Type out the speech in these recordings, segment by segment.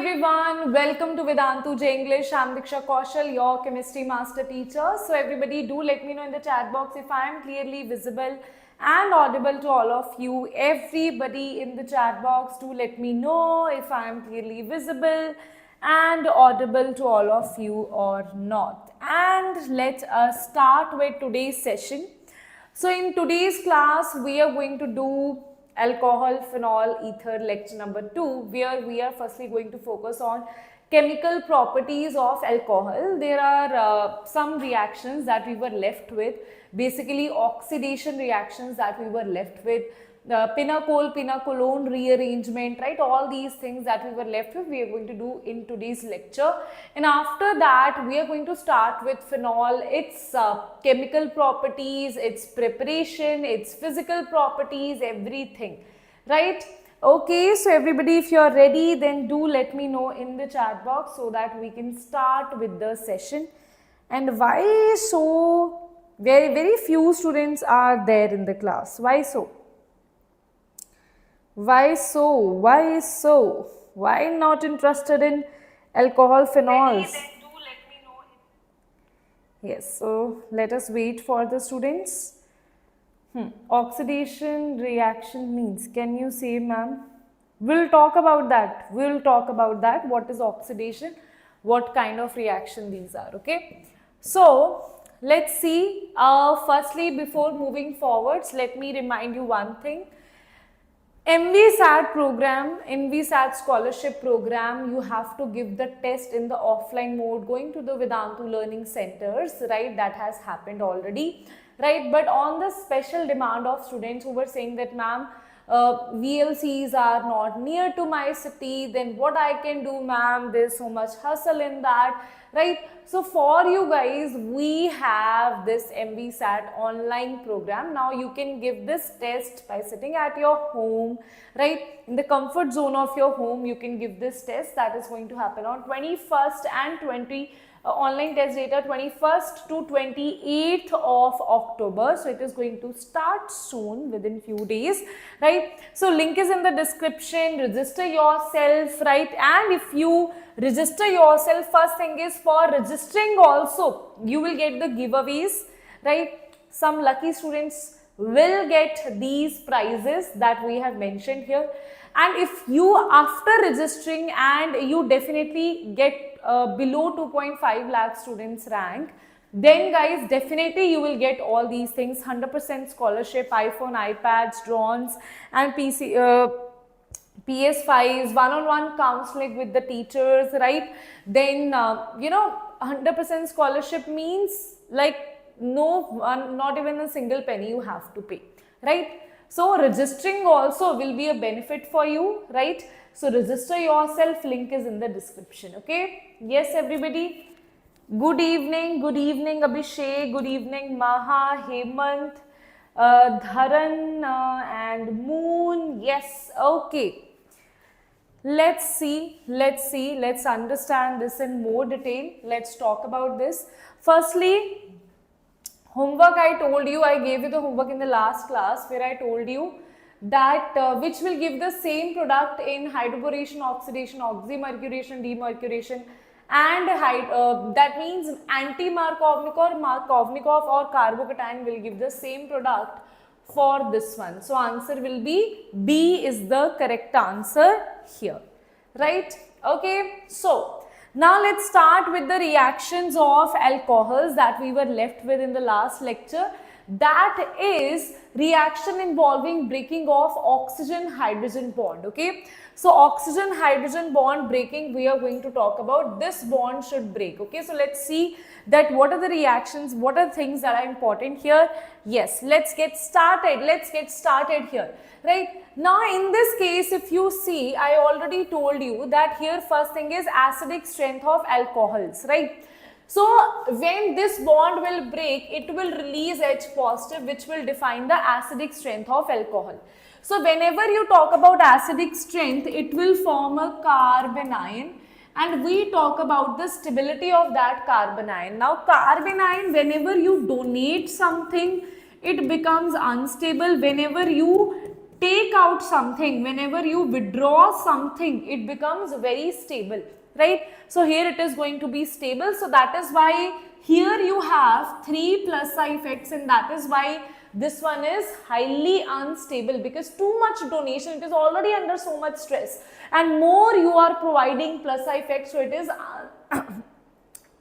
everyone, welcome to Vedantu J English. I'm Diksha Kaushal, your chemistry master teacher. So everybody do let me know in the chat box if I am clearly visible and audible to all of you. Everybody in the chat box do let me know if I am clearly visible and audible to all of you or not. And let us start with today's session. So in today's class, we are going to do alcohol phenol ether lecture number 2, where we are firstly going to focus on chemical properties of alcohol. There are some reactions that we were left with, basically oxidation reactions that we were left with, pinacol, pinacolone rearrangement, right? All these things that we were left with, we are going to do in today's lecture. And after that, we are going to start with phenol, its chemical properties, its preparation, its physical properties, everything, right? Okay, so everybody, if you are ready, then do let me know in the chat box so that we can start with the session. And why so? Very few students are there in the class. Why so? Why so? Why so? Why not interested in alcohol phenols? Yes, so let us wait for the students. Oxidation reaction means, can you say, ma'am? We'll talk about that. We'll talk about that. What is oxidation? What kind of reaction these are, okay? So, let's see. Firstly, before moving forwards, let me remind you one thing. MVSAT program, MVSAT scholarship program, you have to give the test in the offline mode, going to the Vedantu learning centers, right? That has happened already, right? But on the special demand of students who were saying that, ma'am, VLCs are not near to my city, then what I can do, ma'am? There's so much hustle in that, right? So for you guys, we have this MVSAT online program. Now you can give this test by sitting at your home, right? In the comfort zone of your home, you can give this test. That is going to happen on 21st and online test data 21st to 28th of October. So it is going to start soon, within few days, right? So link is in the description. Register yourself, right? And if you register yourself, first thing is, for registering also, you will get the giveaways, right? Some lucky students will get these prizes that we have mentioned here. And if you, after registering, and you definitely get below 2.5 lakh students rank, then guys, definitely you will get all these things: 100% scholarship, iPhone, iPads, drones, and PS5s, one-on-one counseling with the teachers, right? Then, 100% scholarship means like not even a single penny you have to pay, right? So registering also will be a benefit for you, right? So register yourself, link is in the description, okay? Yes, everybody. Good evening Abhishek, good evening Maha, Hemant, Dharan and Moon. Yes, okay. Let's understand this in more detail. Let's talk about this. Firstly, homework, I told you, I gave you the homework in the last class, where I told you that which will give the same product in hydroboration, oxidation, oxymercuration, demercuration, and that means anti-Markovnikov or Markovnikov or carbocation will give the same product for this one. So answer will be B is the correct answer here, right? Okay, so now let's start with the reactions of alcohols that we were left with in the last lecture. That is reaction involving breaking of oxygen-hydrogen bond, okay? So oxygen-hydrogen bond breaking, we are going to talk about. This bond should break, okay? So let's see that what are the reactions, what are things that are important here. Yes, let's get started here, right? Now in this case, if you see, I already told you that here first thing is acidic strength of alcohols, right? So when this bond will break, it will release H positive, which will define the acidic strength of alcohol. So whenever you talk about acidic strength, it will form a carbanion, and we talk about the stability of that carbanion. Now carbanion, whenever you donate something, it becomes unstable. Whenever you take out something, whenever you withdraw something, it becomes very stable, right? So here it is going to be stable. So that is why here you have 3 plus I effects, and that is why this one is highly unstable, because too much donation, it is already under so much stress, and more you are providing plus I effects, so it is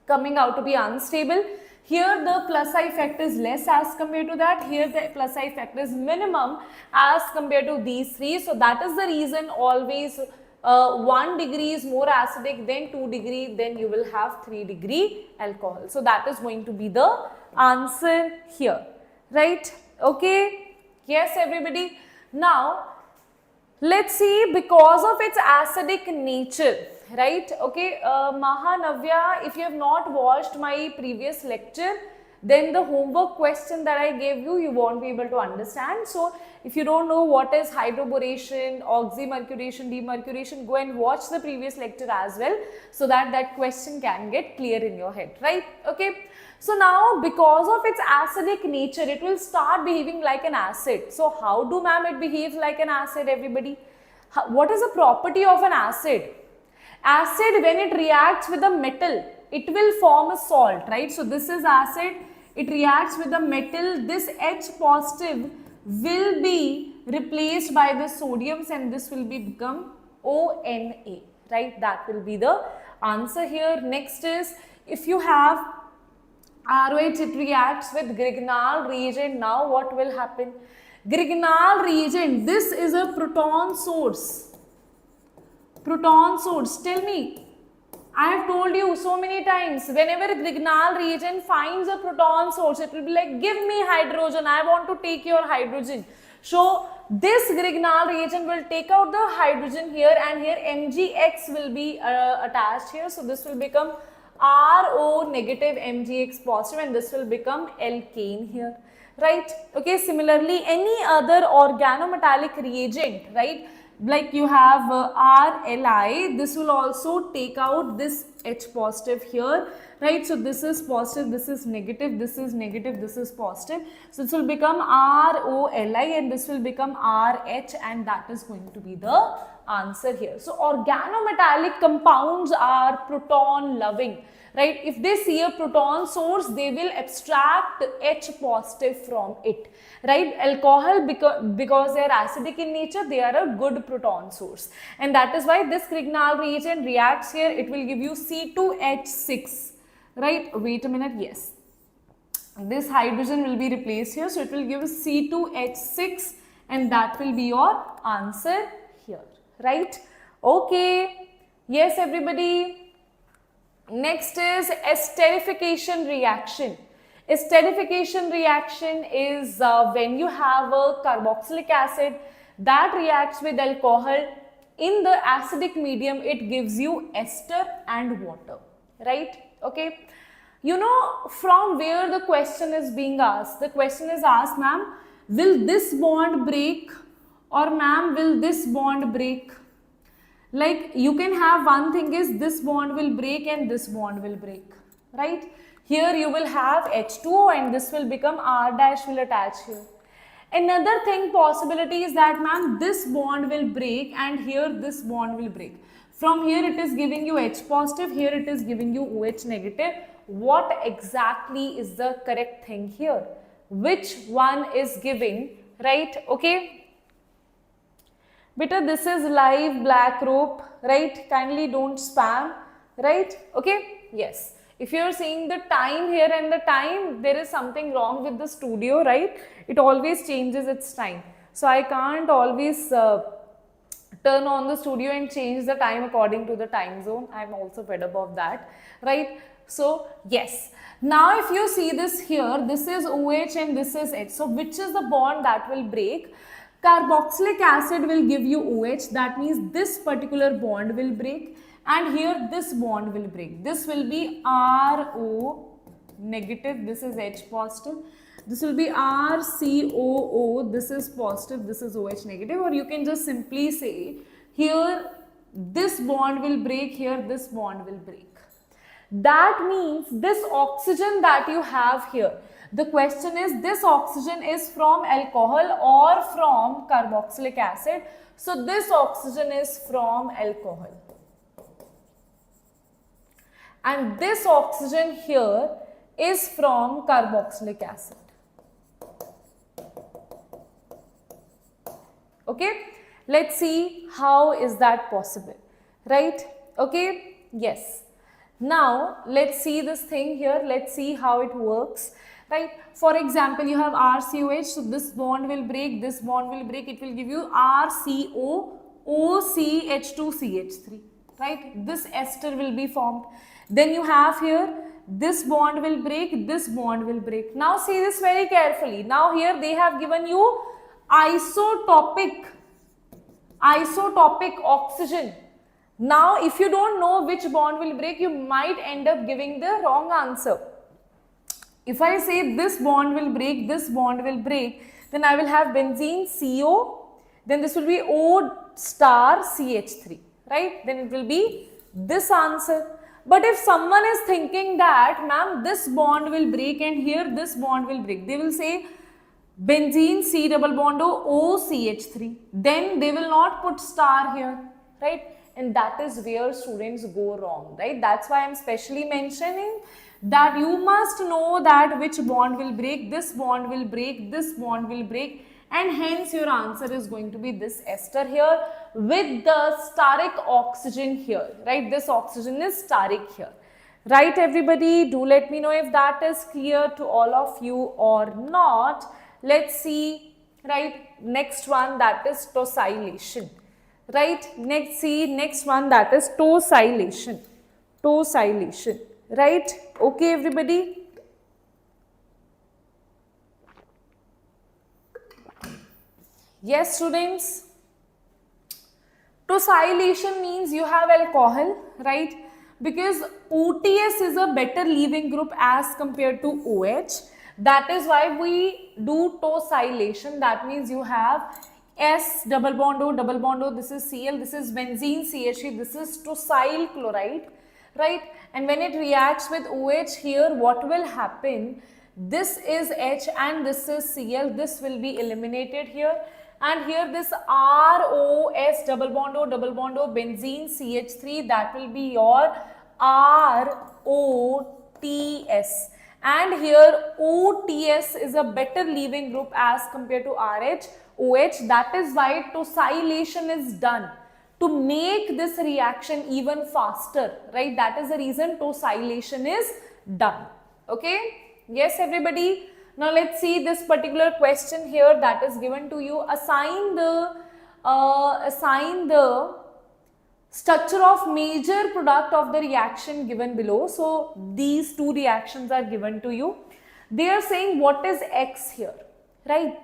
coming out to be unstable. Here the plus I effect is less as compared to that. Here the plus I effect is minimum as compared to these three. So that is the reason always 1 degree is more acidic, then 2 degree, then you will have 3 degree alcohol. So that is going to be the answer here, right? Okay, yes everybody. Now let's see, because of its acidic nature, right? Okay, Mahanavya, if you have not watched my previous lecture, then the homework question that I gave you, you won't be able to understand. So if you don't know what is hydroboration, oxymercuration, demercuration, go and watch the previous lecture as well, so that that question can get clear in your head, right? Okay. So now, because of its acidic nature, it will start behaving like an acid. So how do ma'am it behaves like an acid, everybody? What is the property of an acid? Acid, when it reacts with a metal, it will form a salt, right? So this is acid, it reacts with the metal, this H positive will be replaced by the sodiums, and this will be become ONA, right? That will be the answer here. Next is, if you have ROH, it reacts with Grignard reagent. Now what will happen? Grignard reagent, this is a proton source. Proton source, tell me, I have told you so many times, whenever Grignard reagent finds a proton source, it will be like, give me hydrogen, I want to take your hydrogen. So this Grignard reagent will take out the hydrogen here, and here MgX will be attached here. So this will become RO negative MgX positive, and this will become alkane here, right? Okay, similarly, any other organometallic reagent, right? Like you have RLi, this will also take out this H positive here, right? So this is positive, this is negative, this is negative, this is positive. So this will become ROLi, and this will become RH, and that is going to be the answer here. So organometallic compounds are proton loving, right? If they see a proton source, they will abstract H positive from it, right? Alcohol, because they are acidic in nature, they are a good proton source, and that is why this Grignard reagent reacts here. It will give you C2H6, right? Wait a minute, yes, this hydrogen will be replaced here, so it will give C2H6, and that will be your answer here, right? Okay, yes everybody. Next is esterification reaction. Esterification reaction is when you have a carboxylic acid that reacts with alcohol in the acidic medium, it gives you ester and water, right? Okay. You know from where the question is being asked. The question is asked, ma'am, will this bond break, or ma'am, will this bond break? Like you can have one thing is this bond will break and this bond will break, right? Here you will have H2O and this will become R dash will attach here. Another thing possibility is that ma'am, this bond will break and here this bond will break. From here it is giving you H positive, here it is giving you OH negative. What exactly is the correct thing here? Which one is giving, right? Okay. Beta, this is live black rope, right? Kindly don't spam, right? Okay, yes. If you are seeing the time here and the time, there is something wrong with the studio, right? It always changes its time. So I can't always turn on the studio and change the time according to the time zone. I'm also fed up of that, right? So yes. Now if you see this here, this is OH and this is H. So which is the bond that will break? Carboxylic acid will give you OH, that means this particular bond will break, and here this bond will break. This will be RO negative, this is H positive. This will be RCOO, this is positive, this is OH negative, or you can just simply say here this bond will break, here this bond will break. That means this oxygen that you have here, The question is, this oxygen is from alcohol or from carboxylic acid. So this oxygen is from alcohol. And this oxygen here is from carboxylic acid. Okay, let's see how is that possible, right? Okay, yes. Now let's see this thing here. Let's see how it works, right? For example, you have RCOH, so this bond will break, this bond will break. It will give you RCO OCH2CH3, right? This ester will be formed. Then you have here, this bond will break, this bond will break. Now see this very carefully. Now here they have given you isotopic oxygen. Now if you don't know which bond will break, you might end up giving the wrong answer. If I say this bond will break, this bond will break, then I will have benzene CO, then this will be O star CH3, right? Then it will be this answer. But if someone is thinking that, ma'am, this bond will break and here this bond will break, they will say benzene C double bond O CH3. Then they will not put star here, right? And that is where students go wrong, right? That's why I am specially mentioning that you must know that which bond will break, this bond will break, this bond will break, and hence your answer is going to be this ester here with the steric oxygen here, right? This oxygen is steric here, right? Everybody, do let me know if that is clear to all of you or not. Let's see, right? Next one, that is tosylation, right? Next one, that is tosylation, right? Okay, everybody. Yes, students. Tosylation means you have alcohol, right? Because OTS is a better leaving group as compared to OH. That is why we do tosylation. That means you have S double bond O, this is Cl, this is benzene CH3, this is tosyl chloride, right? And when it reacts with OH here, what will happen? This is H and this is Cl, this will be eliminated here. And here this ROS double bond O benzene CH3, that will be your ROTS. And here OTS is a better leaving group as compared to OH. That is why tosylation is done to make this reaction even faster, right? That is the reason tosylation is done. Okay? Yes, everybody. Now let's see this particular question here that is given to you. Assign the structure of major product of the reaction given below. So these two reactions are given to you. They are saying what is X here, right?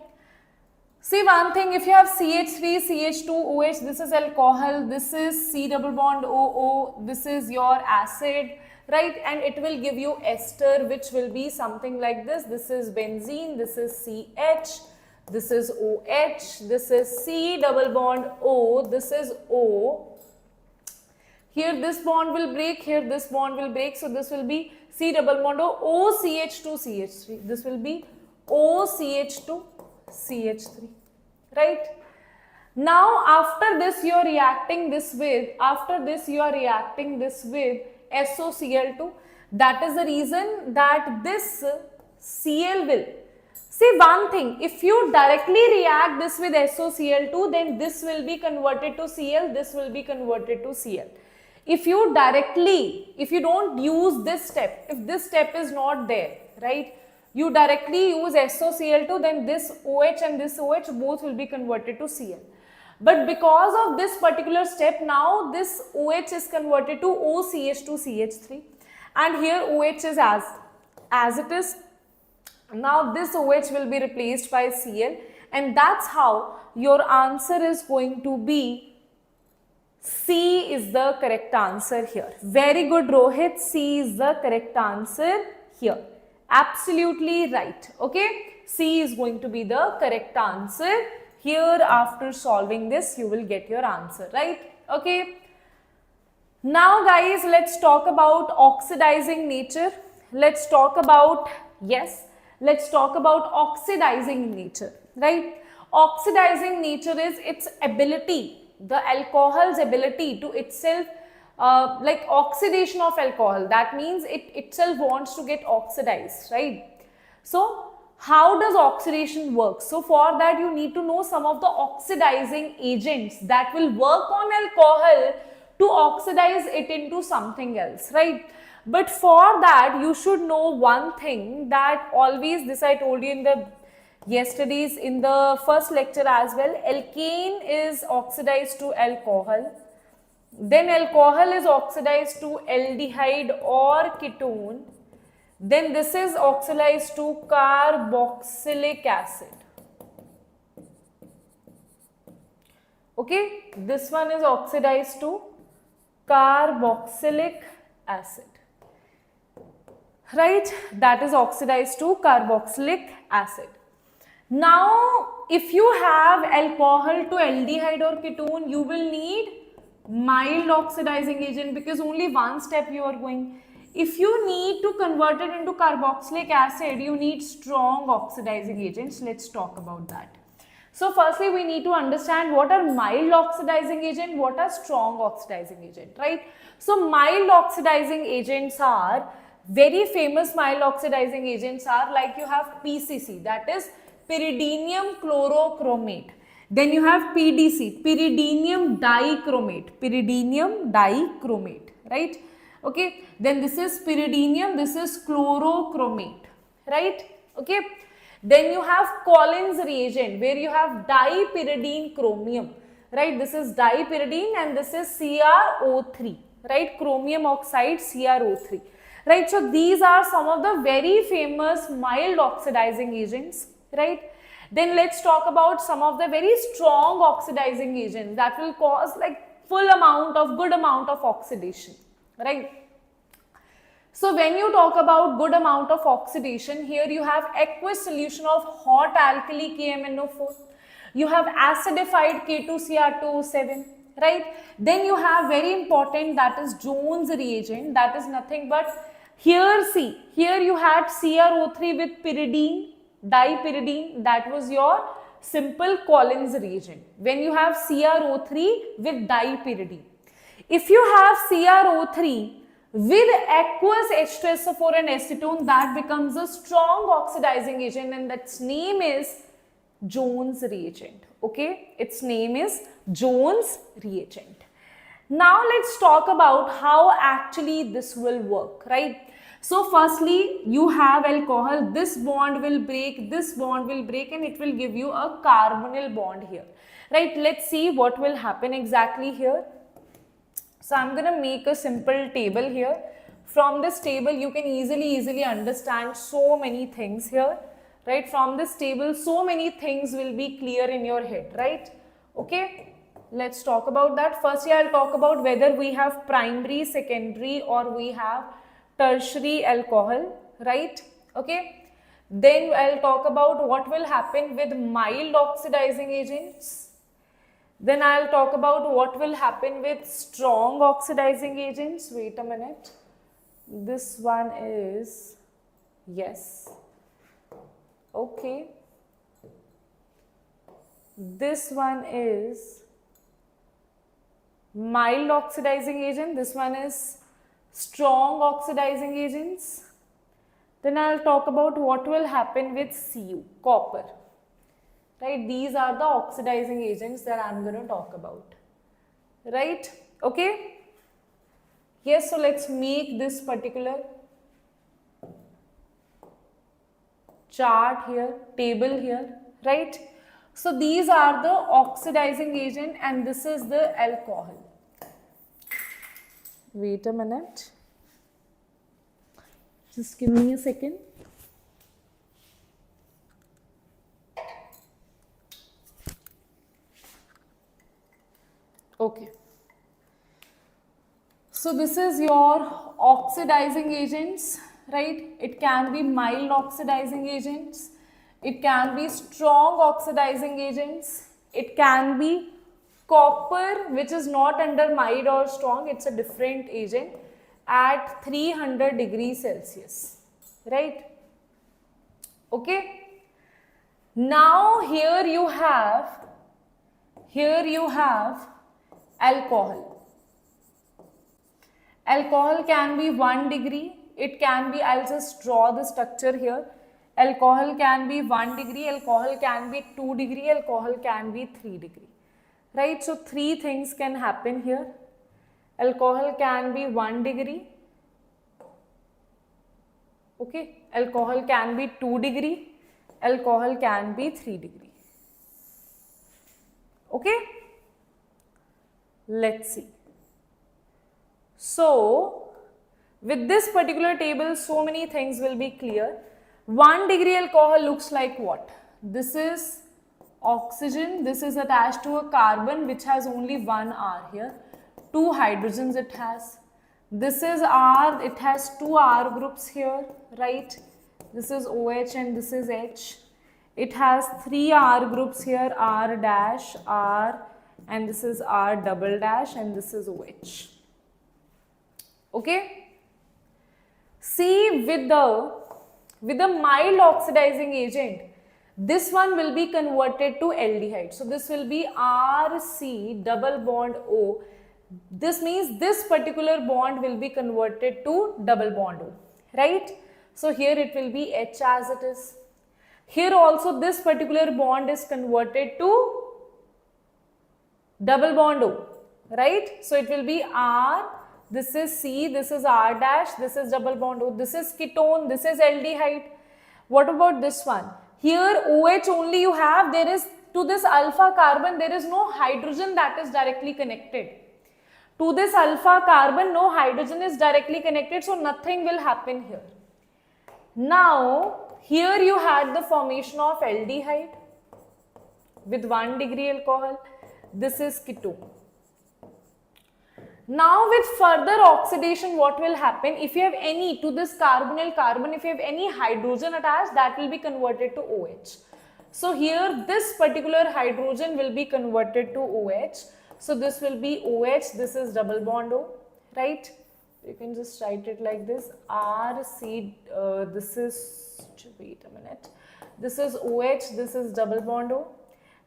See one thing, if you have CH3, CH2, OH, this is alcohol, this is C double bond OO, this is your acid, right? And it will give you ester, which will be something like this. This is benzene, this is CH, this is OH, this is C double bond O, this is O. Here this bond will break, here this bond will break, so this will be C double bond O, OCH2 CH3. This will be OCH2 CH3, right? Now after this you are reacting this with, SOCl2. That is the reason that this Cl will, see one thing, if you directly react this with SOCl2, then this will be converted to Cl, this will be converted to Cl. If you don't use this step, if this step is not there, right, you directly use SOCl2, then this OH and this OH both will be converted to Cl. But because of this particular step, now this OH is converted to OCH2CH3 and here OH is as it is. Now this OH will be replaced by Cl, and that's how your answer is going to be C is the correct answer here. Very good, Rohit. C is the correct answer here. Absolutely right. Okay. C is going to be the correct answer. Here after solving this, you will get your answer, right? Okay. Now oxidizing nature. Let's talk about, yes, let's talk about oxidizing nature, right? Oxidizing nature is its ability, the alcohol's ability to itself, like oxidation of alcohol, that means it itself wants to get oxidized, right? So how does oxidation work? So for that you need to know some of the oxidizing agents that will work on alcohol to oxidize it into something else, right? But for that you should know one thing, that always, this I told you in the yesterday's, in the first lecture as well, alkane is oxidized to alcohol, then alcohol is oxidized to aldehyde or ketone, then this is oxidized to carboxylic acid. Okay, this one is oxidized to carboxylic acid, right? That is oxidized to carboxylic acid. Now, if you have alcohol to aldehyde or ketone, you will need mild oxidizing agent, because only one step you are going. If you need to convert it into carboxylic acid, you need strong oxidizing agents. Let's talk about that. So firstly, we need to understand what are mild oxidizing agent, what are strong oxidizing agent, right? So mild oxidizing agents are, very famous mild oxidizing agents are, like you have PCC, that is pyridinium chlorochromate. Then you have PDC, pyridinium dichromate, right? Okay, then this is pyridinium, this is chlorochromate, right? Okay, then you have Collins reagent where you have dipyridine chromium, right? This is dipyridine and this is CrO3, right? Chromium oxide CrO3, right? So these are some of the very famous mild oxidizing agents, right? Then let's talk about some of the very strong oxidizing agents that will cause like good amount of oxidation, right? So when you talk about good amount of oxidation, here you have aqueous solution of hot alkali KMnO4, you have acidified K2Cr2O7, right? Then you have very important, that is Jones reagent, that is nothing but, here see, here you had CrO3 with pyridine, dipyridine, that was your simple Collins reagent. When you have CrO3 with dipyridine, if you have CrO3 with aqueous H2SO4 and acetone, that becomes a strong oxidizing agent and its name is Jones reagent. Okay, its name is Jones reagent. Now let's talk about how actually this will work, right? So firstly, you have alcohol, this bond will break, and it will give you a carbonyl bond here, right? Let's see what will happen exactly here. So I'm going to make a simple table here. From this table, you can easily understand so many things here, right? From this table, so many things will be clear in your head, right? Okay, let's talk about that. Firstly, I'll talk about whether we have primary, secondary, or we have tertiary alcohol, right? Okay, then I'll talk about what will happen with mild oxidizing agents. Then I'll talk about what will happen with strong oxidizing agents. Wait a minute. This one is, yes, okay. This one is mild oxidizing agent. This one is strong oxidizing agents. Then I'll talk about what will happen with Cu, copper. Right, these are the oxidizing agents that I'm going to talk about. Right, okay. Yes, so let's make this particular chart here, table here, right. So these are the oxidizing agent and this is the alcohol. Wait a minute. Just give me a second. Okay. So this is your oxidizing agents, right? It can be mild oxidizing agents. It can be strong oxidizing agents. It can be copper, which is not under mild or strong. It's a different agent at 300 degrees Celsius, right? Okay. Now here you have alcohol. Alcohol can be 1 degree. It can be, I'll just draw the structure here. Alcohol can be 1 degree, alcohol can be 2 degree, alcohol can be 3 degree. Right? So 3 things can happen here. Alcohol can be 1 degree. Okay. Alcohol can be 2 degree. Alcohol can be 3 degree. Okay. Let's see. So, with this particular table, so many things will be clear. 1 degree alcohol looks like what? This is oxygen. This is attached to a carbon which has only 1 R here. 2 hydrogens it has. This is R. It has 2 R groups here, right? This is OH and this is H. It has 3 R groups here, R dash, R, and this is R double dash, and this is OH. Okay. See, with the mild oxidizing agent, this one will be converted to aldehyde. So this will be RC double bond O. This means this particular bond will be converted to double bond O, right? So here it will be H as it is. Here also this particular bond is converted to double bond O, right? So it will be R. This is C, this is R dash, this is double bond O, this is ketone, this is aldehyde. What about this one? Here OH only you have, there is to this alpha carbon, there is no hydrogen that is directly connected. To this alpha carbon, no hydrogen is directly connected, so nothing will happen here. Now, here you had the formation of aldehyde with 1 degree alcohol. This is ketone. Now with further oxidation, what will happen? If you have any, to this carbonyl carbon, if you have any hydrogen attached, that will be converted to OH. So here this particular hydrogen will be converted to OH. So this will be OH, this is double bond O, right? You can just write it like this, RC, this is, wait a minute, this is OH, this is double bond O,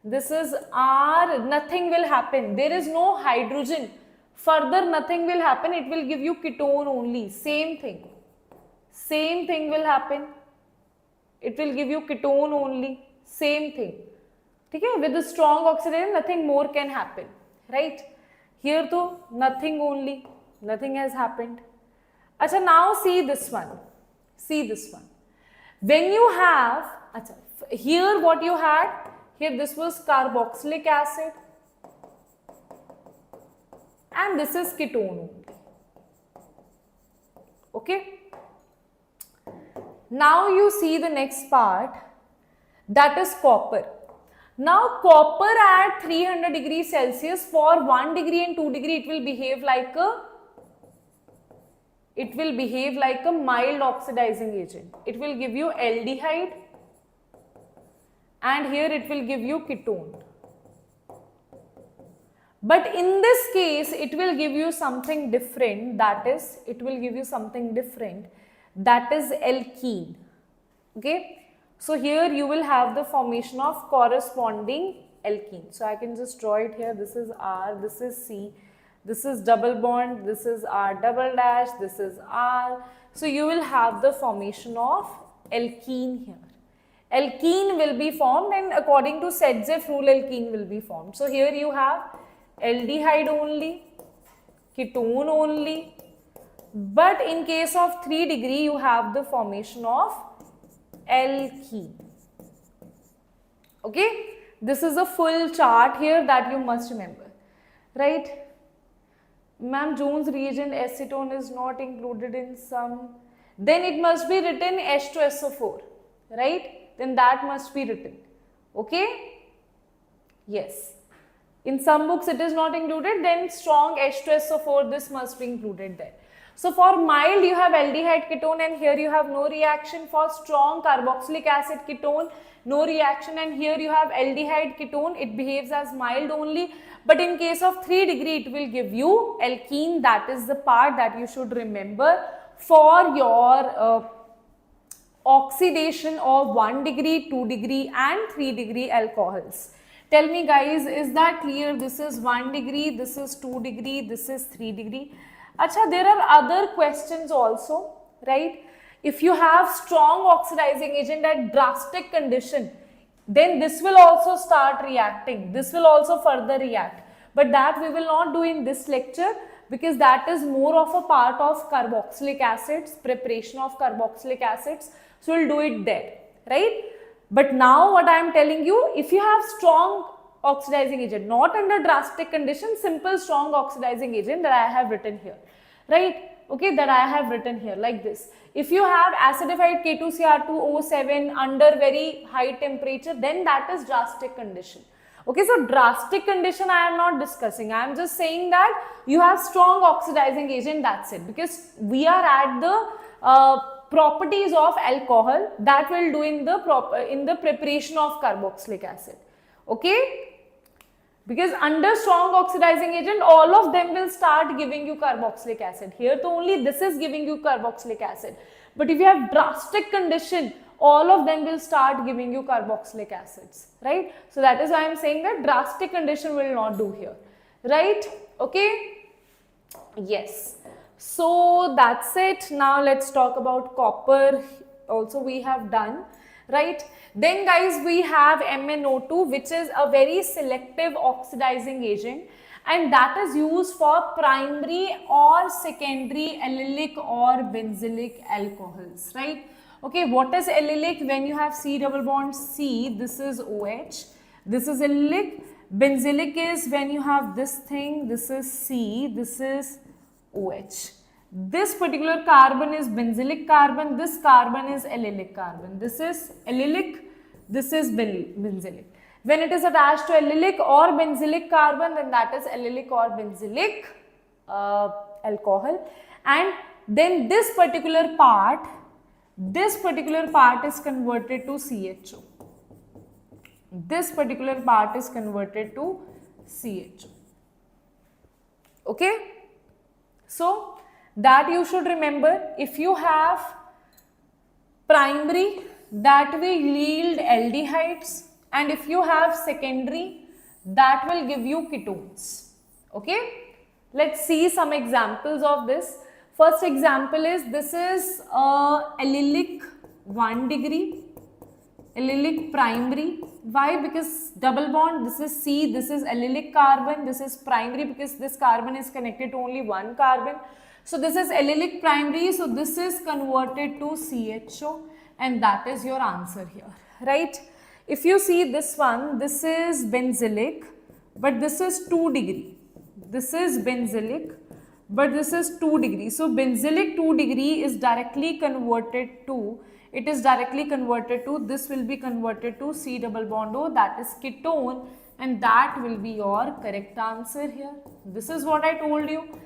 this is R, nothing will happen, there is no hydrogen. Further nothing will happen, it will give you ketone only, same thing will happen, it will give you ketone only, same thing. Okay? With the strong oxidation, nothing more can happen, right? Here too, nothing only, nothing has happened. Acha, now see this one, when you have, here what you had, here this was carboxylic acid, and this is ketone only. Okay. Now you see the next part, that is copper. Now copper at 300 degrees Celsius for 1 degree and 2 degree, it will behave like a mild oxidizing agent. It will give you aldehyde and here it will give you ketone. But in this case, it will give you something different, that is, alkene. Okay. So here you will have the formation of corresponding alkene. So I can just draw it here. This is R, this is C, this is double bond, this is R double dash, this is R. So you will have the formation of alkene here. Alkene will be formed, and according to Sedgwick rule, alkene will be formed. So here you have aldehyde only, ketone only, but in case of 3 degree you have the formation of alkene. Okay, this is a full chart here that you must remember, right? Ma'am, Jones reagent acetone is not included in some, then it must be written H2SO4, right? Then that must be written. Okay, yes. In some books it is not included, then strong H2SO4, this must be included there. So for mild you have aldehyde ketone, and here you have no reaction. For strong carboxylic acid ketone, no reaction, and here you have aldehyde ketone, it behaves as mild only. But in case of 3 degree, it will give you alkene. That is the part that you should remember for your oxidation of 1 degree, 2 degree and 3 degree alcohols. Tell me guys, is that clear? This is 1 degree, this is 2 degree, this is 3 degree. Acha, there are other questions also, right? If you have strong oxidizing agent at drastic condition, then this will also start reacting. This will also further react. But that we will not do in this lecture, because that is more of a part of carboxylic acids, preparation of carboxylic acids. So we'll do it there, right? But now what I am telling you, if you have strong oxidizing agent, not under drastic conditions, simple strong oxidizing agent that I have written here, right? Okay, that I have written here like this. If you have acidified K2Cr2O7 under very high temperature, then that is drastic condition. Okay, so drastic condition I am not discussing. I am just saying that you have strong oxidizing agent, that's it. Because we are at the properties of alcohol that will do in the preparation of carboxylic acid. Okay? Because under strong oxidizing agent, all of them will start giving you carboxylic acid. Here to only this is giving you carboxylic acid. But if you have drastic condition, all of them will start giving you carboxylic acids, right? So that is why I am saying that drastic condition will not do here, right? Okay? Yes. So that's it. Now let's talk about copper. Also we have done, right? Then guys, we have MnO2, which is a very selective oxidizing agent, and that is used for primary or secondary allylic or benzylic alcohols, right? Okay, what is allylic? When you have C double bond C, this is OH, this is allylic. Benzylic is when you have this thing, this is C, this is OH. This particular carbon is benzylic carbon, this carbon is allylic carbon. This is allylic, this is benzylic. When it is attached to allylic or benzylic carbon, then that is allylic or benzylic alcohol. And then this particular part is converted to CHO. This particular part is converted to CHO. Okay? So, that you should remember. If you have primary, that will yield aldehydes, and if you have secondary, that will give you ketones. Okay? Let's see some examples of this. First example is, this is allylic 1 degree, allylic primary. Why? Because double bond, this is C, this is allylic carbon, this is primary because this carbon is connected to only one carbon. So this is allylic primary, so this is converted to CHO, and that is your answer here, right? If you see this one, this is benzylic, but this is 2 degree. This is benzylic, but this is 2 degree. So benzylic 2 degree is directly converted to, this will be converted to C double bond O, that is ketone, and that will be your correct answer here. This is what I told you.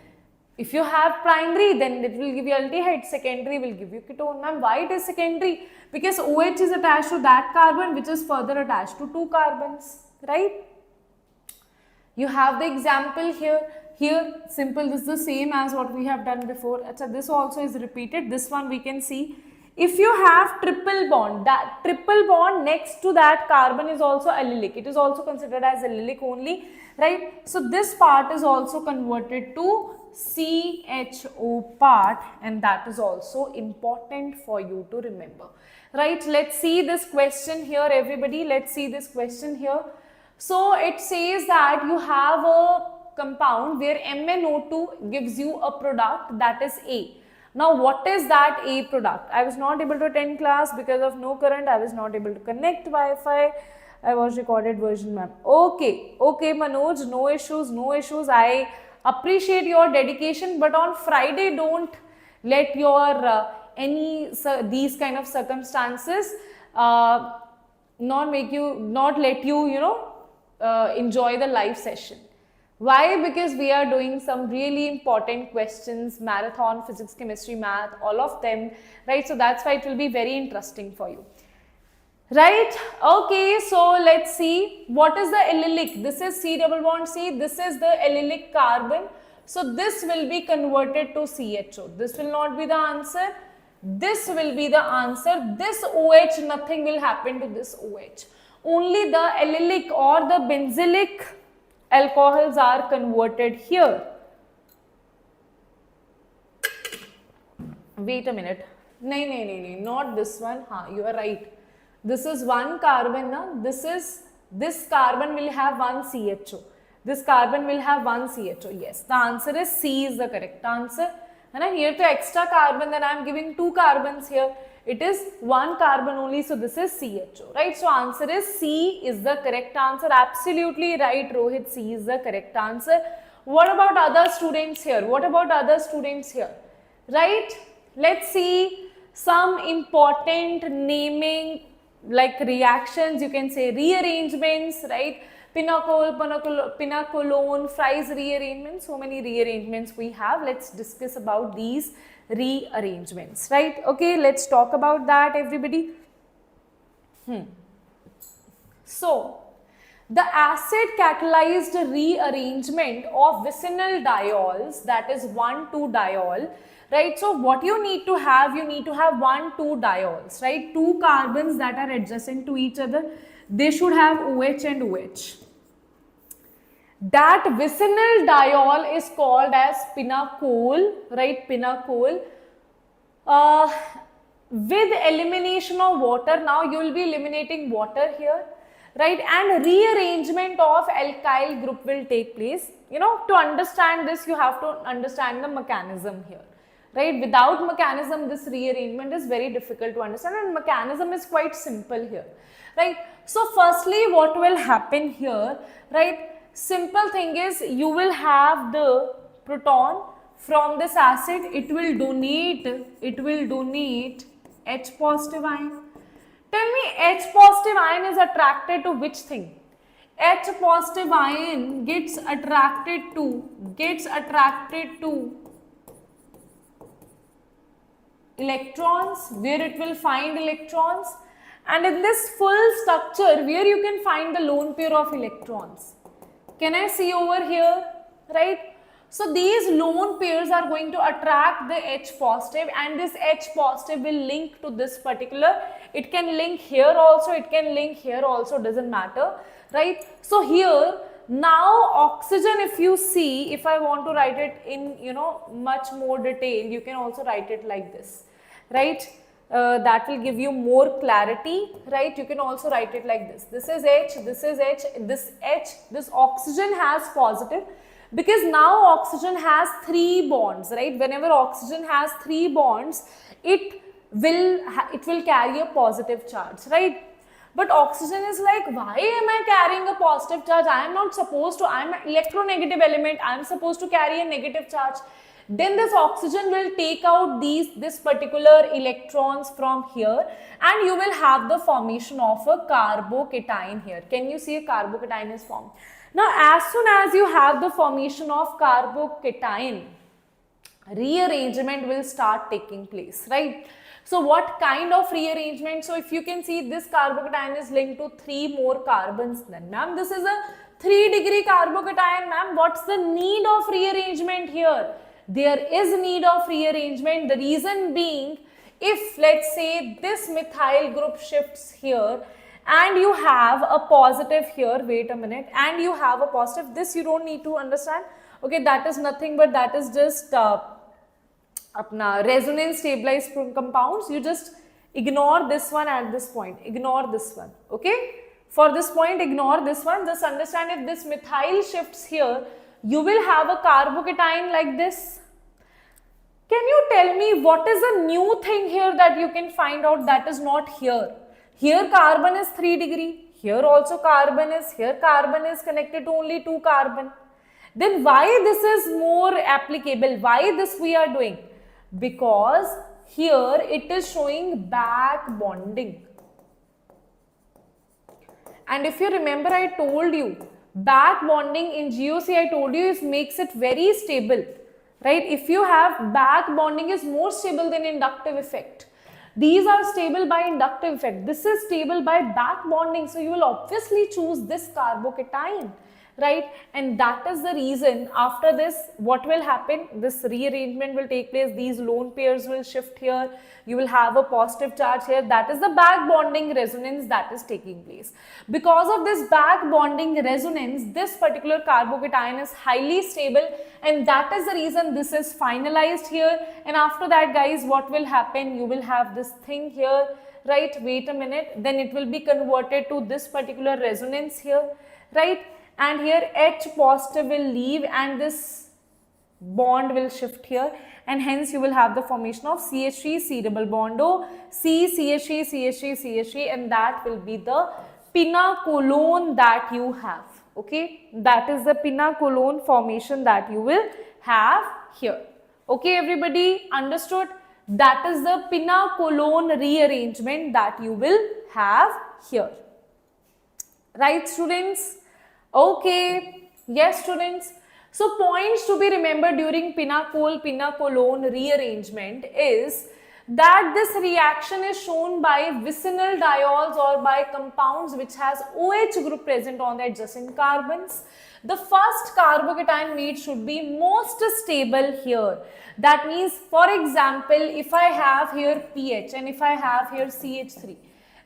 If you have primary, then it will give you aldehyde, secondary will give you ketone. Ma'am, why it is secondary? Because OH is attached to that carbon which is further attached to 2 carbons, right? You have the example here. Here, simple, this is the same as what we have done before. Achha, this also is repeated. This one we can see. If you have triple bond, that triple bond next to that carbon is also allylic. It is also considered as allylic only, right? So this part is also converted to CHO part, and that is also important for you to remember, right? Let's see this question here, everybody. Let's see this question here. So it says that you have a compound where MnO2 gives you a product, that is A. Now what is that A product? I was not able to attend class because of no current. I was not able to connect Wi-Fi. I was recorded version, ma'am. Okay, Manoj, no issues. I appreciate your dedication, but on Friday don't let your these kind of circumstances not let you enjoy the live session. Why? Because we are doing some really important questions, marathon, physics, chemistry, math, all of them, right? So that's why it will be very interesting for you, right? Okay, so let's see what is the allylic. This is C double bond C, this is the allylic carbon. So this will be converted to CHO. This will not be the answer. This will be the answer. This OH, nothing will happen to this OH. Only the allylic or the benzylic alcohols are converted here. Wait a minute. No, not this one. You are right. This is one carbon. Na? This carbon will have one CHO. This carbon will have one CHO. Yes, the answer is C is the correct answer. And here to extra carbon, then I am giving 2 carbons here. It is 1 carbon only, so this is CHO, right? So answer is C is the correct answer. Absolutely right, Rohit. C is the correct answer. What about other students here? What about other students here? Right? Let's see some important naming like reactions. You can say rearrangements, right? Pinacol, pinacolone, Fries rearrangement, so many rearrangements we have. Let's discuss about these rearrangements, right? Okay, let's talk about that, everybody. So, the acid catalyzed rearrangement of vicinal diols, that is 1,2-diol, right? So, what you need to have 1,2-diols, right? 2 carbons that are adjacent to each other. They should have OH and OH. That vicinal diol is called as pinacol, right? Pinacol. With elimination of water, now you will be eliminating water here, right? And rearrangement of alkyl group will take place. You know, to understand this, you have to understand the mechanism here, right? Without mechanism, this rearrangement is very difficult to understand, and mechanism is quite simple here, right? So firstly, what will happen here, right? Simple thing is, you will have the proton from this acid. It will donate H positive ion. Tell me, H positive ion is attracted to which thing? H positive ion gets attracted to electrons, where it will find electrons, and in this full structure where you can find the lone pair of electrons. Can I see over here, right? So these lone pairs are going to attract the H positive, and this H positive will link to this particular. It can link here also, it can link here also, doesn't matter, right? So here, now oxygen, if you see, if I want to write it in, you know, much more detail, you can also write it like this, right? That will give you more clarity, right? You can also write it like this. This is H, this is H, this oxygen has positive, because now oxygen has 3 bonds, right? Whenever oxygen has 3 bonds, it will carry a positive charge, right? But oxygen is like, why am I carrying a positive charge? I am not supposed to, I am an electronegative element, I am supposed to carry a negative charge. Then this oxygen will take out this particular electrons from here, and you will have the formation of a carbocation here. Can you see a carbocation is formed? Now, as soon as you have the formation of carbocation, rearrangement will start taking place, right? So, what kind of rearrangement? So, if you can see, this carbocation is linked to 3 more carbons. Then, ma'am, this is a 3-degree carbocation, ma'am. What's the need of rearrangement here? There is need of rearrangement. The reason being, if let's say this methyl group shifts here and you have a positive here, wait a minute, and you have a positive, this you don't need to understand. Okay, that is nothing but that is just resonance stabilized compounds. You just ignore this one at this point, ignore this one, okay? For this point, ignore this one. Just understand, if this methyl shifts here, you will have a carbocation like this. Can you tell me what is a new thing here that you can find out that is not here? Here carbon is 3 degree, here also carbon is, here carbon is connected to only 2 carbon. Then why this is more applicable? Why this we are doing? Because here it is showing back bonding. And if you remember, I told you, back bonding in GOC, I told you, makes it very stable, right? If you have back bonding is more stable than inductive effect. These are stable by inductive effect. This is stable by back bonding. So you will obviously choose this carbocation, right? And that is the reason after this what will happen, this rearrangement will take place, these lone pairs will shift here, you will have a positive charge here. That is the back bonding resonance that is taking place. Because of this back bonding resonance, this particular carbocation is highly stable, and that is the reason this is finalized here. And after that, guys, what will happen, you will have this thing here, right? Wait a minute, then it will be converted to this particular resonance here, right? And here H positive will leave and this bond will shift here, and hence you will have the formation of CH3 C double bond O, C CH3 CH3 CH3, and that will be the pinacolone that you have. Okay, that is the pinacolone formation that you will have here. Okay, everybody understood? That is the pinacolone rearrangement that you will have here. Right, students? Okay, yes, students. So points to be remembered during pinacolone rearrangement is that this reaction is shown by vicinal diols or by compounds which has OH group present on the adjacent carbons. The first carbocation made should be most stable here. That means, for example, if I have here pH and if I have here CH3,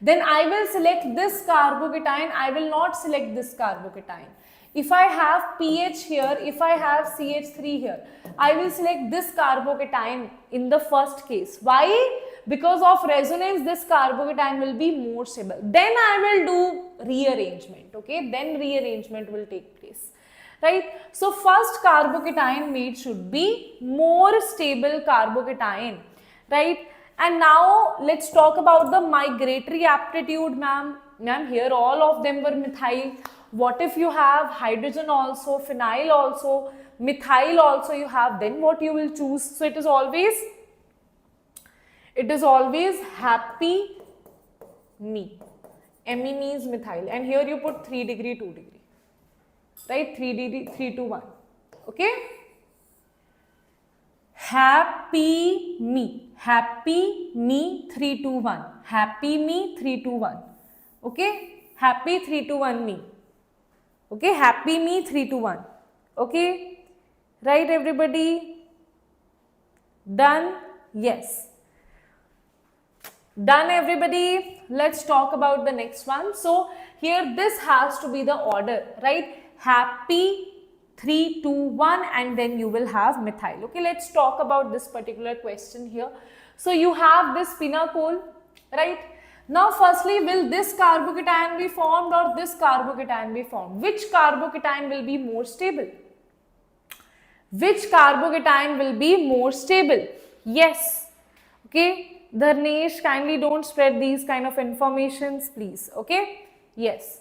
then I will select this carbocation, I will not select this carbocation. If I have pH here, if I have CH3 here, I will select this carbocation in the first case. Why? Because of resonance, this carbocation will be more stable. Then I will do rearrangement, okay? Then rearrangement will take place, right? So first carbocation made should be more stable carbocation, right? And now let's talk about the migratory aptitude, ma'am. Ma'am, here all of them were methyl. What if you have hydrogen also, phenyl also, methyl also you have, then what you will choose? So it is always happy me. Me means methyl, and here you put 3 degree, 2 degree, right? 3 degree, 3 to 1. Okay? Happy me 3 to 1. Happy me 3 to 1. Okay? Happy 3 to 1 me. Okay? Happy me 3 to 1. Okay? Right, everybody? Done? Yes. Done, everybody? Let's talk about the next one. So here this has to be the order, right? Happy 3, 2, 1, and then you will have methyl. Okay, let's talk about this particular question here. So you have this pinacol, right? Now firstly, will this carbocation be formed or this carbocation be formed? Which carbocation will be more stable? Which carbocation will be more stable? Yes. Okay. Dharnesh, kindly don't spread these kind of informations, please. Okay. Yes.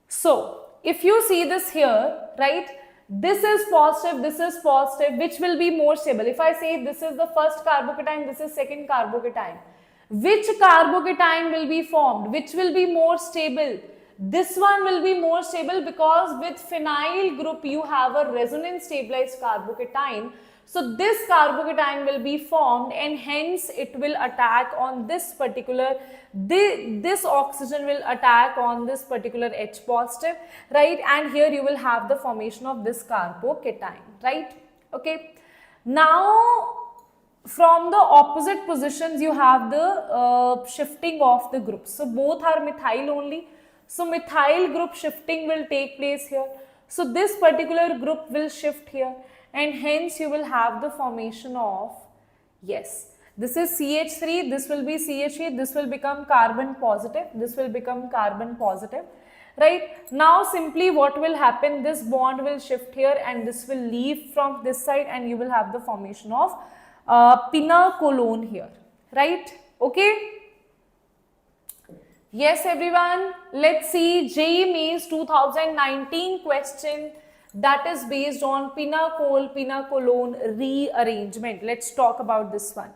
So if you see this here, right, this is positive, which will be more stable? If I say this is the first carbocation, this is second carbocation, which carbocation will be formed? Which will be more stable? This one will be more stable because with phenyl group you have a resonance stabilized carbocation. So this carbocation will be formed and hence it will attack on this particular, this oxygen will attack on this particular H positive, right? And here you will have the formation of this carbocation, right? Okay. Now from the opposite positions you have the shifting of the groups. So both are methyl only. So methyl group shifting will take place here. So this particular group will shift here. And hence you will have the formation of, yes, this is CH3, this will be CH3, this will become carbon positive, this will become carbon positive, right? Now simply what will happen, this bond will shift here and this will leave from this side and you will have the formation of pinacolone here, right? Okay? Yes, everyone, let's see JEE Mains 2019 question that is based on pinacolone rearrangement. Let's talk about this one,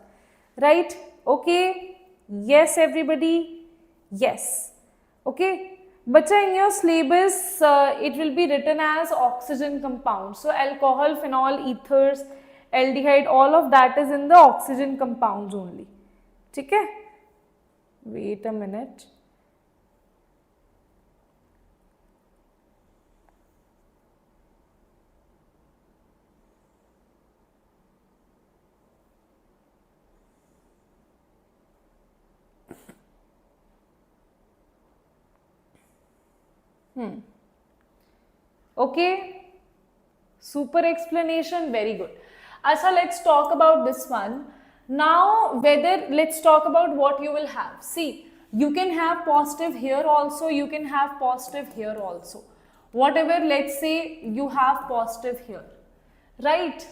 right? Okay, yes, everybody, yes. Okay, but in your syllabus it will be written as oxygen compound. So alcohol, phenol, ethers, aldehyde, all of that is in the oxygen compounds only. Okay, wait a minute. Okay, super explanation, very good. Asa, let's talk about this one. Now, let's talk about what you will have. See, you can have positive here also, you can have positive here also. Whatever, let's say you have positive here, right?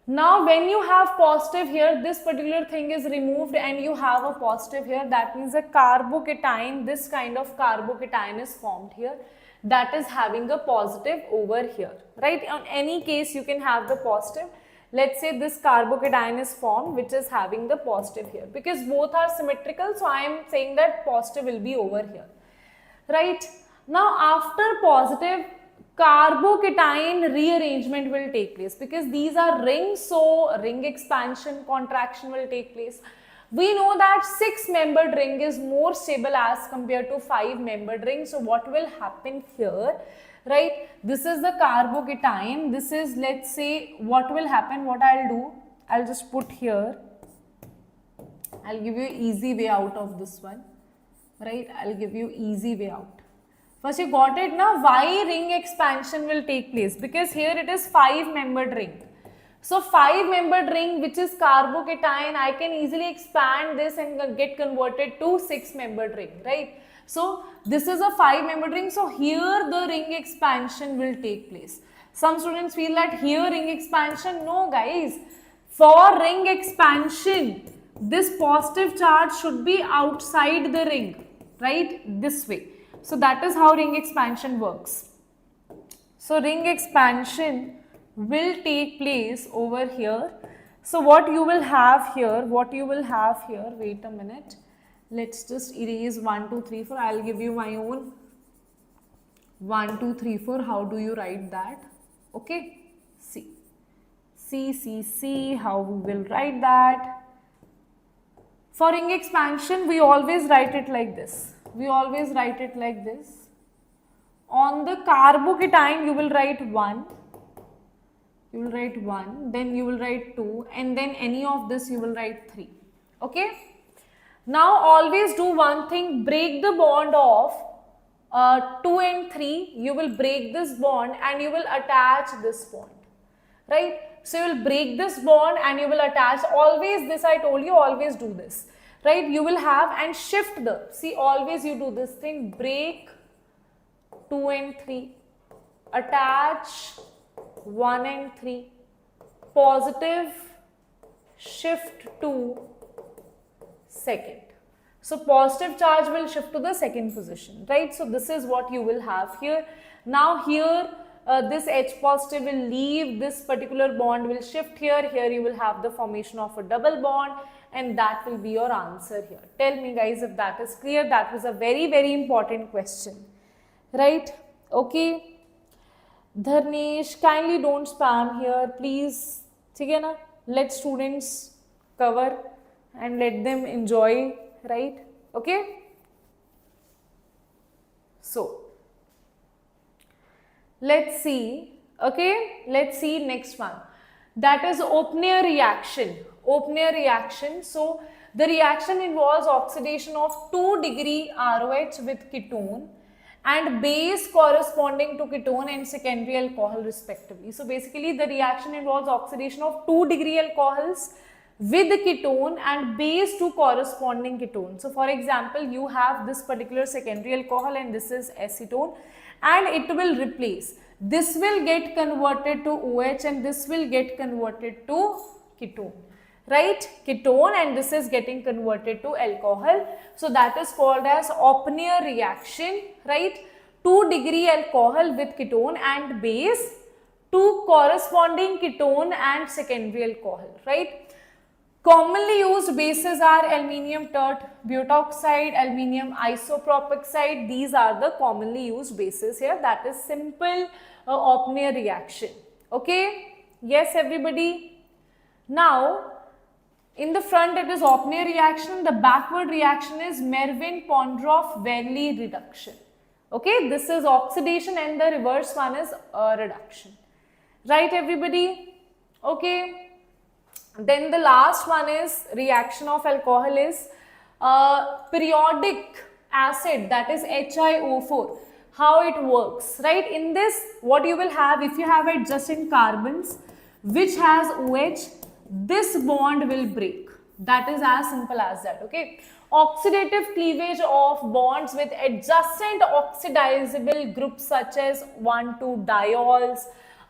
Now, when you have positive here, this particular thing is removed and you have a positive here. That means a carbocation, this kind of carbocation is formed here. That is having a positive over here, right? On any case, you can have the positive. Let's say this carbocation is formed, which is having the positive here. Because both are symmetrical, so I am saying that positive will be over here, right? Now, after positive, carbocation rearrangement will take place because these are rings, so ring expansion, contraction will take place. We know that 6-membered ring is more stable as compared to 5-membered ring. So what will happen here, right? This is the carbocation. This is, let's say, what will happen, what I'll do, I'll just put here. I'll give you easy way out of this one, right? I'll give you easy way out. First you got it now, why ring expansion will take place? Because here it is 5-membered ring. So 5-membered ring, which is carbocation, I can easily expand this and get converted to 6-membered ring, right? So this is a 5-membered ring. So here the ring expansion will take place. Some students feel that here ring expansion. No guys, for ring expansion, this positive charge should be outside the ring, right? This way. So that is how ring expansion works. So ring expansion will take place over here. So what you will have here, wait a minute, let's just erase 1, 2, 3, 4. I'll give you my own 1, 2, 3, 4. How do you write that? Okay, see how we will write that. For ring expansion, we always write it like this. On the carbocation, you will write 1. Then you will write 2, and then any of this you will write 3. Okay. Now always do one thing, break the bond of 2 and 3. You will break this bond and you will attach this bond, right? So you will break this bond and you will attach. Always this, I told you, always do this, right? You will have and shift the, see, always you do this thing, break 2 and 3, attach 1 and 3, positive, shift to second. So positive charge will shift to the second position, right? So this is what you will have here. Now here this H positive will leave, this particular bond will shift here. Here you will have the formation of a double bond, and that will be your answer here. Tell me guys if that is clear. That was a very, very important question, right? Okay. Dharnesh, kindly don't spam here, please. Okay, na? Let students cover and let them enjoy, right? Okay. So, let's see. Okay, let's see next one. That is open-air reaction. Open-air reaction. So, the reaction involves oxidation of 2-degree ROH with ketone and base corresponding to ketone and secondary alcohol respectively. So basically the reaction involves oxidation of 2-degree alcohols with ketone and base to corresponding ketone. So for example, you have this particular secondary alcohol and this is acetone, and it will replace. This will get converted to OH and this will get converted to ketone, right? Ketone, and this is getting converted to alcohol. So that is called as open-air reaction, right? 2-degree alcohol with ketone and base to corresponding ketone and secondary alcohol, right? Commonly used bases are aluminium tert butoxide, aluminium isopropoxide. These are the commonly used bases here. That is simple open-air reaction. Okay? Yes, everybody? Now, in the front it is open-air reaction, the backward reaction is Mervin-Pondroff-Verley reduction. Okay, this is oxidation and the reverse one is reduction. Right everybody? Okay. Then the last one is reaction of alcohol is periodic acid, that is HiO4. How it works, right? In this, what you will have, if you have adjacent carbons which has OH, this bond will break. That is as simple as that, okay? Oxidative cleavage of bonds with adjacent oxidizable groups such as 1,2-diols,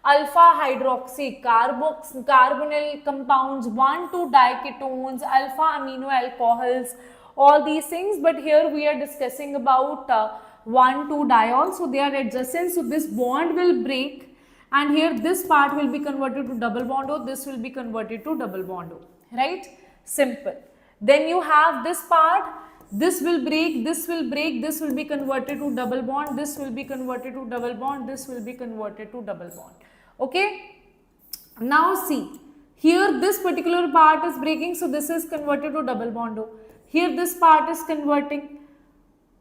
alpha hydroxy carbonyl compounds, 1,2-diketones, alpha amino alcohols, all these things. But here we are discussing about 1,2-diol, so they are adjacent, so this bond will break, and here this part will be converted to double bond O, this will be converted to double bond O, right? Simple. Then you have this part, this will break, this will break, this will be converted to double bond, this will be converted to double bond, this will be converted to double bond, okay? Now see, here this particular part is breaking, so this is converted to double bond O. Here this part is converting.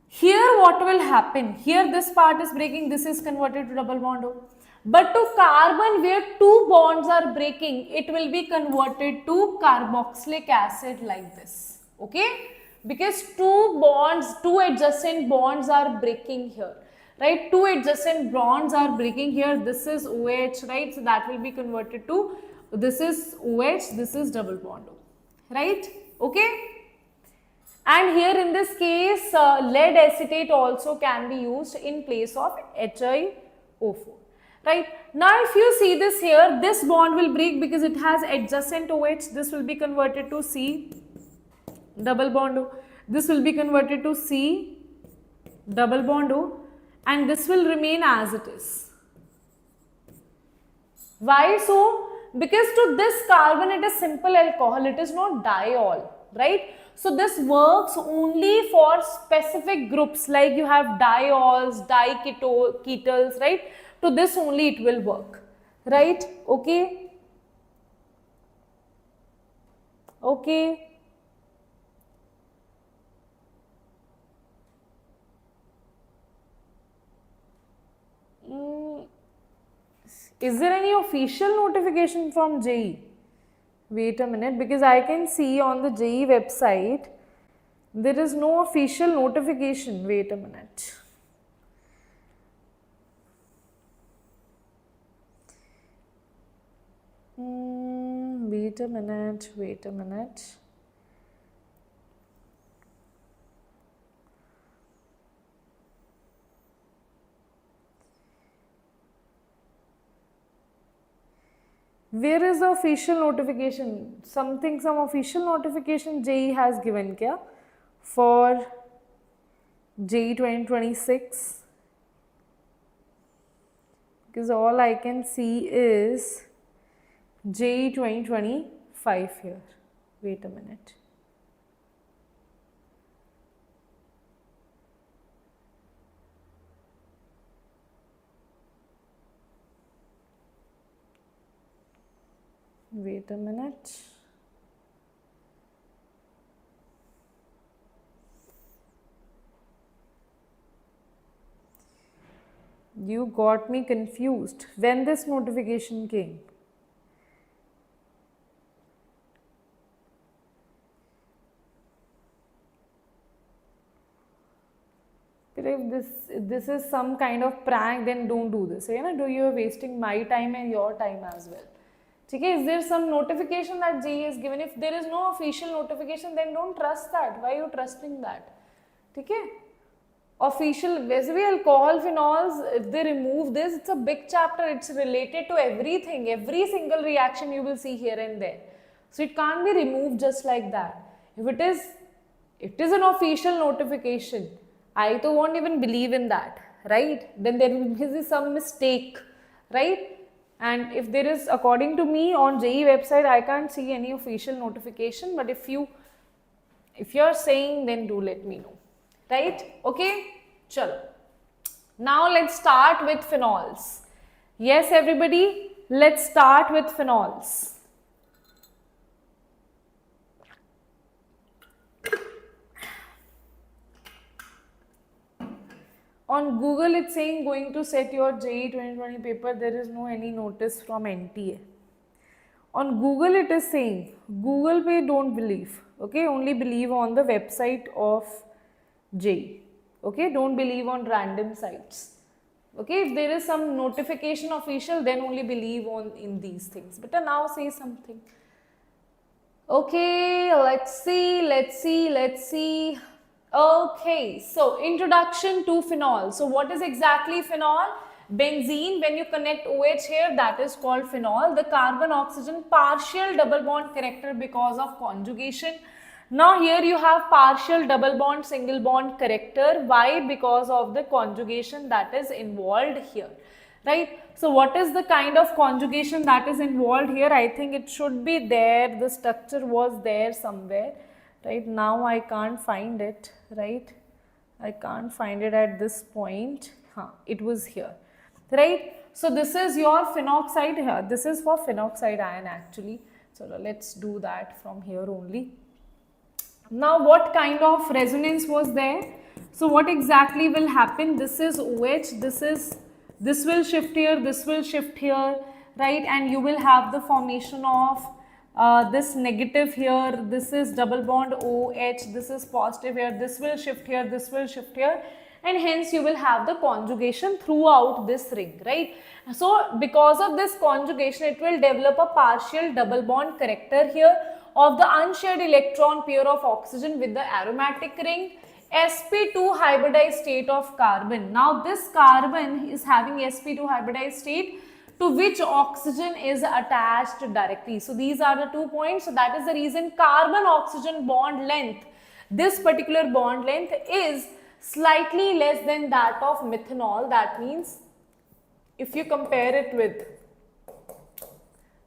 Here what will happen? Here this part is breaking, this is converted to double bond O. But to carbon where two bonds are breaking, it will be converted to carboxylic acid like this, okay? Because two adjacent bonds are breaking here, right? Two adjacent bonds are breaking here, this is OH, right? So that will be converted to, this is OH, this is double bond O, right? Okay? And here in this case, lead acetate also can be used in place of HiO4. Right. Now if you see this here, this bond will break because it has adjacent OH, this will be converted to C double bond O, this will be converted to C double bond O, and this will remain as it is. Why so? Because to this carbon it is simple alcohol, it is not diol, right? So this works only for specific groups, like you have diols, diketals, right? To this only it will work, right? Okay. Okay. Is there any official notification from JEE? Wait a minute, because I can see on the JEE website there is no official notification. Wait a minute. Wait a minute, wait a minute. Where is the official notification? Some official notification JEE has given kya for JEE 2026? Because all I can see is JEE 2025 here. Wait a minute. Wait a minute. You got me confused. When this notification came? If this is some kind of prank, then don't do this. You are wasting my time and your time as well. Okay, is there some notification that JEE is given? If there is no official notification, then don't trust that. Why are you trusting that? Okay? Official, basically alcohol phenols, if they remove this, it's a big chapter. It's related to everything. Every single reaction you will see here and there. So it can't be removed just like that. If it is an official notification, I too won't even believe in that, right? Then there will be some mistake, right? And if there is, according to me on JEE website, I can't see any official notification. But if you are saying, then do let me know, right? Okay, chalo. Now let's start with phenols. Yes, everybody, let's start with phenols. On Google, it's saying going to set your JEE 2020 paper. There is no any notice from NTA. On Google, it is saying, Google Pay don't believe. Okay, only believe on the website of JEE. Okay, don't believe on random sites. Okay, if there is some notification official, then only believe on in these things. But now say something. Okay, let's see. Okay, so introduction to phenol. So what is exactly phenol? Benzene, when you connect OH here, that is called phenol. The carbon oxygen partial double bond character because of conjugation. Now here you have partial double bond single bond character. Why? Because of the conjugation that is involved here, right? So what is the kind of conjugation that is involved here? I think it should be there. The structure was there somewhere, right? Now I can't find it, right? I can't find it at this point. It was here, right? So this is your phenoxide here. This is for phenoxide ion actually. So let's do that from here only. Now what kind of resonance was there? So what exactly will happen? This is OH, this will shift here, this will shift here, right? And you will have the formation of this negative here, this is double bond OH, this is positive here, this will shift here, this will shift here, and hence you will have the conjugation throughout this ring, right? So because of this conjugation, it will develop a partial double bond character here of the unshared electron pair of oxygen with the aromatic ring, sp2 hybridized state of carbon. Now this carbon is having sp2 hybridized state to which oxygen is attached directly. So these are the 2 points. So that is the reason carbon oxygen bond length, this particular bond length is slightly less than that of methanol. That means if you compare it with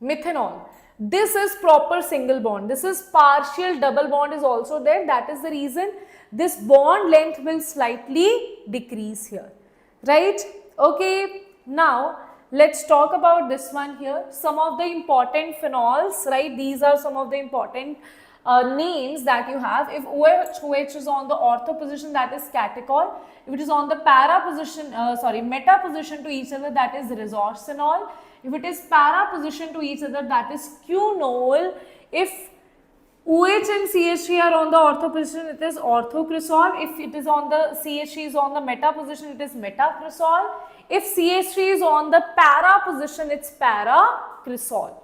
methanol, this is proper single bond, this is partial double bond is also there. That is the reason this bond length will slightly decrease here, right? Okay, now let's talk about this one here. Some of the important phenols, right? These are some of the important names that you have. If OH is on the ortho position, that is catechol. If it is on the meta position to each other, that is resorcinol. If it is para position to each other, that is quinol. If OH and CH3 are on the ortho position, it is orthocresol. If it is on the CH3 is on the meta position, it is metacresol. If CH3 is on the para position, it's paracresol,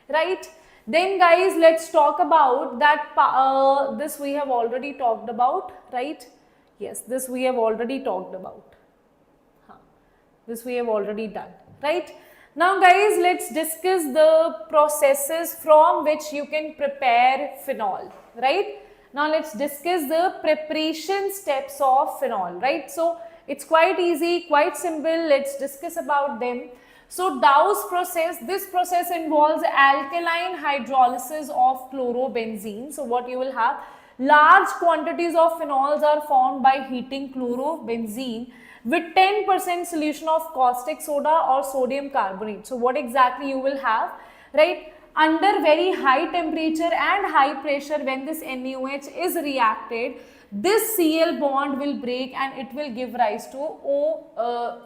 right? Then guys, let's talk about that. This we have already talked about, right? Yes, this we have already talked about. This we have already done, right? Now guys, let's discuss the processes from which you can prepare phenol, right? Now let's discuss the preparation steps of phenol, right? So it's quite easy, quite simple. Let's discuss about them. So Dow's process, this process involves alkaline hydrolysis of chlorobenzene. So what you will have, large quantities of phenols are formed by heating chlorobenzene with 10% solution of caustic soda or sodium carbonate. So what exactly you will have, right? Under very high temperature and high pressure, when this NaOH is reacted, this Cl bond will break and it will give rise to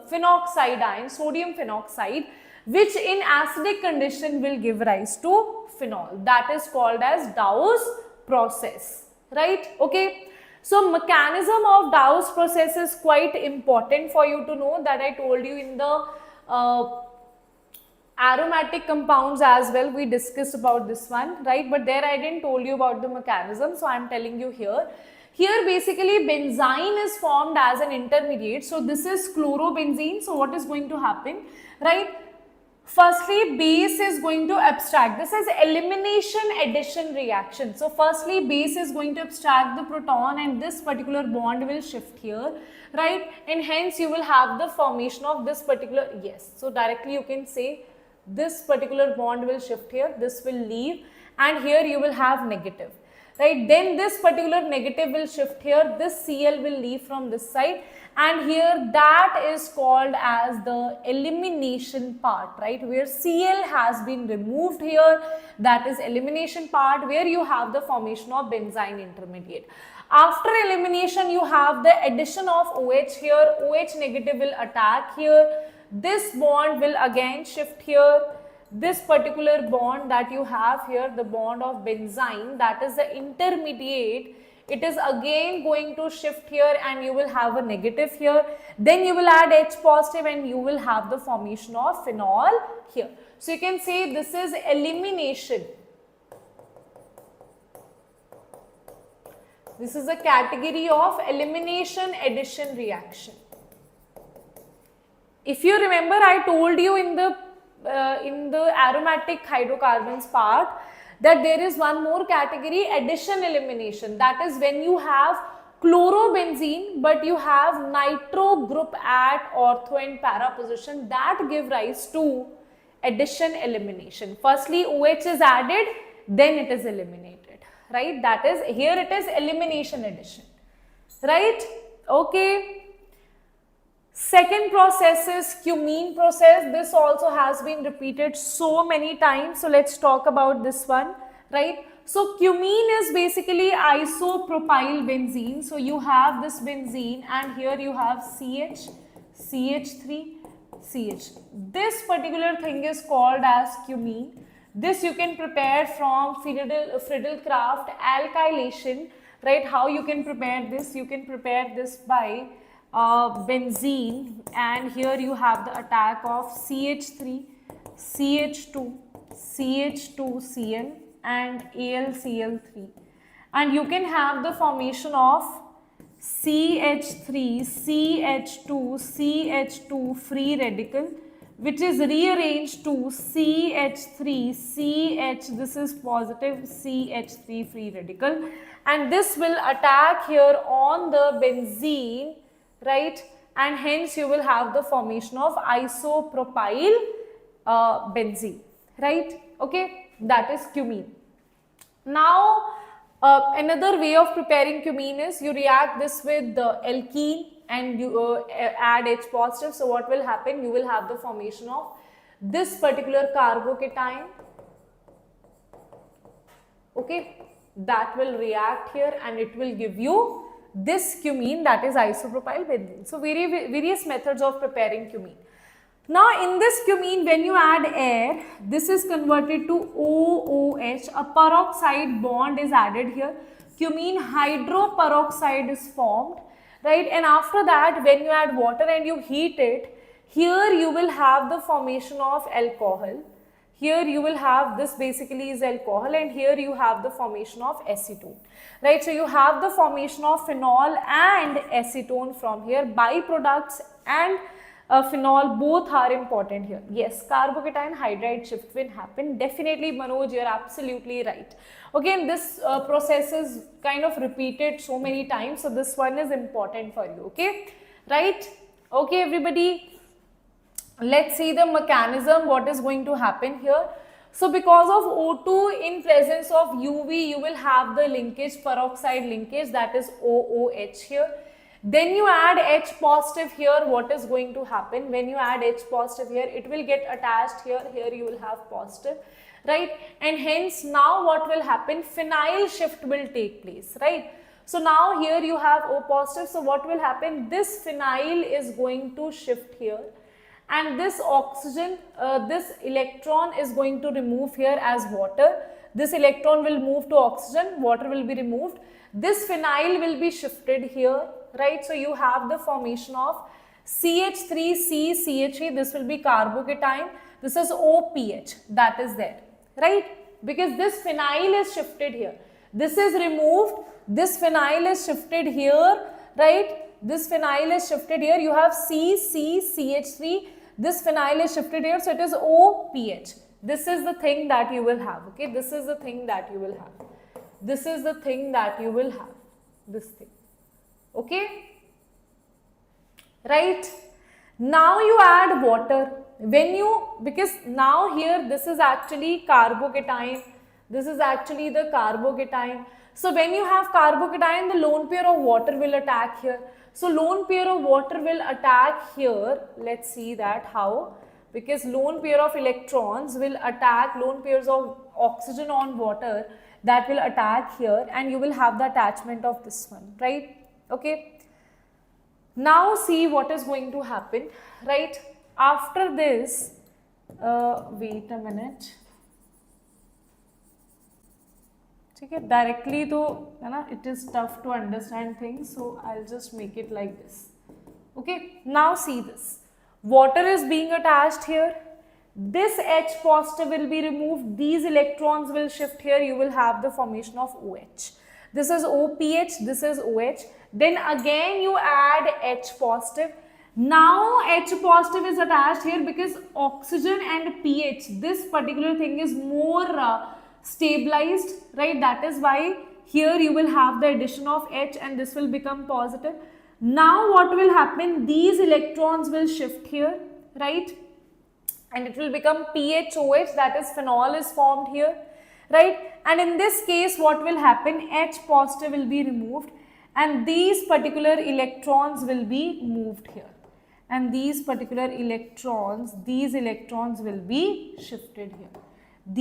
phenoxide ion, sodium phenoxide, which in acidic condition will give rise to phenol. That is called as Dow's process, right? Okay. So mechanism of Dow's process is quite important for you to know, that I told you in the aromatic compounds as well. We discussed about this one, right? But there I didn't told you about the mechanism, so I am telling you here. Here basically benzene is formed as an intermediate. So this is chlorobenzene. So what is going to happen, right? Firstly, base is going to abstract. This is elimination addition reaction. So firstly, base is going to abstract the proton and this particular bond will shift here, right? And hence you will have the formation of this particular, yes. So directly you can say this particular bond will shift here, this will leave, and here you will have negative, right? Then this particular negative will shift here, this Cl will leave from this side, and here that is called as the elimination part, right? Where Cl has been removed here, that is elimination part, where you have the formation of benzene intermediate. After elimination, you have the addition of OH here, OH negative will attack here, this bond will again shift here, this particular bond that you have here, the bond of benzene, that is the intermediate, it is again going to shift here and you will have a negative here. Then you will add H positive and you will have the formation of phenol here. So you can say this is elimination. This is a category of elimination addition reaction. If you remember, I told you in the aromatic hydrocarbons part that there is one more category, addition elimination. That is when you have chlorobenzene but you have nitro group at ortho and para position, that give rise to addition elimination. Firstly OH is added, then it is eliminated, right? That is, here it is elimination addition, right? Okay. Second process is cumene process. This also has been repeated so many times. So let's talk about this one, right? So cumene is basically isopropyl benzene. So you have this benzene and here you have CH, CH3, CH. This particular thing is called as cumene. This you can prepare from Friedel-Crafts alkylation, right? How you can prepare this? You can prepare this by benzene, and here you have the attack of CH3, CH2, CH2Cl and AlCl3, and you can have the formation of CH3, CH2, CH2 free radical, which is rearranged to CH3, CH, this is positive CH3 free radical, and this will attack here on the benzene, right? And hence you will have the formation of isopropyl benzene, right? Okay, that is cumene. Now another way of preparing cumene is you react this with the alkene and you add H positive. So what will happen? You will have the formation of this particular carbocation, okay, that will react here and it will give you this cumene, that is isopropyl benzene. So various methods of preparing cumene. Now in this cumene, when you add air, this is converted to OOH, a peroxide bond is added here. Cumene hydroperoxide is formed, right? And after that, when you add water and you heat it, here you will have the formation of alcohol. Here you will have, this basically is alcohol, and here you have the formation of acetone, right? So you have the formation of phenol and acetone from here. Byproducts and phenol both are important here. Yes, carbocation hydride shift will happen. Definitely, Manoj, you are absolutely right. Again, this process is kind of repeated so many times, so this one is important for you, okay? Right? Okay, everybody. Let's see the mechanism, what is going to happen here. So because of O2 in presence of UV, you will have the linkage, peroxide linkage, that is OOH here. Then you add H positive here, what is going to happen? When you add H positive here, it will get attached here, here you will have positive, right? And hence now what will happen? Phenyl shift will take place, right? So now here you have O positive, so what will happen? This phenyl is going to shift here. And this oxygen, this electron is going to remove here as water. This electron will move to oxygen, water will be removed. This phenyl will be shifted here, right? So you have the formation of CH3, CH3, this will be carbocation. This is OPH, that is there, right? Because this phenyl is shifted here. This is removed, this phenyl is shifted here, right? This phenyl is shifted here. You have CH3. This phenyl is shifted here, so it is OPH. This is the thing that you will have, okay? This is the thing that you will have. This is the thing that you will have, this thing, okay? Right? Now you add water. When you, because now here this is actually carbocation, this is actually the carbocation. So when you have carbocation, the lone pair of water will attack here. So lone pair of water will attack here. Let's see that how. Because lone pair of electrons will attack, lone pairs of oxygen on water, that will attack here, and you will have the attachment of this one, right? Okay. Now see what is going to happen, right? After this, wait a minute. ठीक है, directly तो है ना it is tough to understand things, so I will just make it like this. Okay, now see this. Water is being attached here. This H positive will be removed. These electrons will shift here. You will have the formation of OH. This is OPH. This is OH. Then again you add H positive. Now H positive is attached here because oxygen and pH, this particular thing is more stabilized, right? That is why here you will have the addition of H and this will become positive. Now what will happen? These electrons will shift here, right? And it will become PHOH, that is phenol is formed here, right? And in this case what will happen? H positive will be removed and these particular electrons will be moved here. And these particular electrons, these electrons will be shifted here.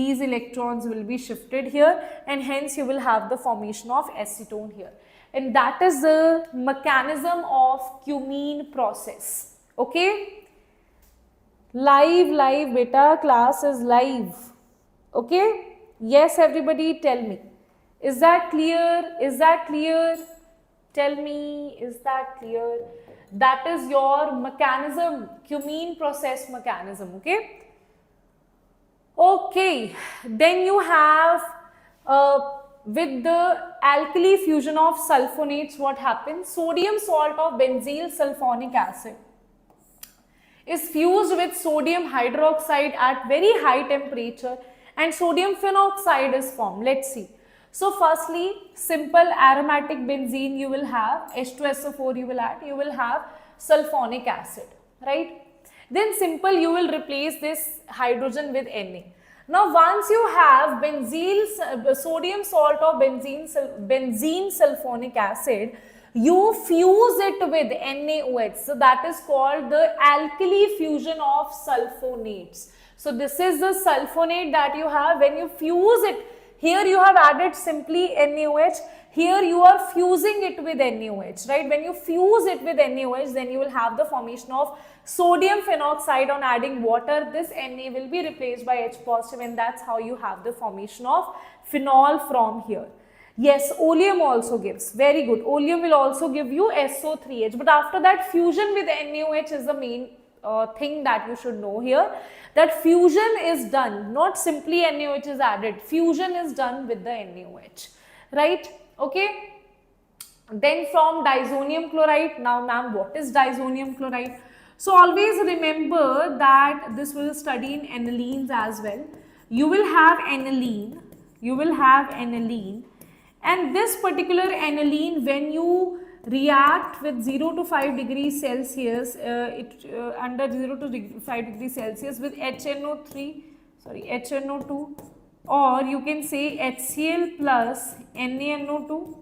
These electrons will be shifted here and hence you will have the formation of acetone here. And that is the mechanism of cumene process. Okay, live beta, class is live. Okay, yes everybody, tell me, is that clear? Is that clear? Tell me, is that clear? That is your mechanism, cumene process mechanism. Okay, okay, then you have with the alkali fusion of sulfonates, what happens? Sodium salt of benzyl sulfonic acid is fused with sodium hydroxide at very high temperature and sodium phenoxide is formed. Let's see. So firstly, simple aromatic benzene you will have, H2SO4 you will add, you will have sulfonic acid, right? Then simple you will replace this hydrogen with Na. Now once you have sodium salt of benzene sulfonic acid, you fuse it with NaOH. So that is called the alkali fusion of sulfonates. So this is the sulfonate that you have. When you fuse it, here you have added simply NaOH. Here you are fusing it with NaOH, right? When you fuse it with NaOH, then you will have the formation of sodium phenoxide. On adding water, this Na will be replaced by H positive and that's how you have the formation of phenol from here. Yes, oleum also gives. Very good. Oleum will also give you SO3H. But after that, fusion with NaOH is the main thing that you should know here. That fusion is done, not simply NaOH is added. Fusion is done with the NaOH, right? Okay. Then from disonium chloride. Now, ma'am, what is disonium chloride? So always remember that this will study in anilines as well. You will have aniline. You will have aniline. And this particular aniline, when you react with 0 to 5 degrees Celsius, under 0 to 5 degrees Celsius with HNO2, or you can say HCl plus NaNO2,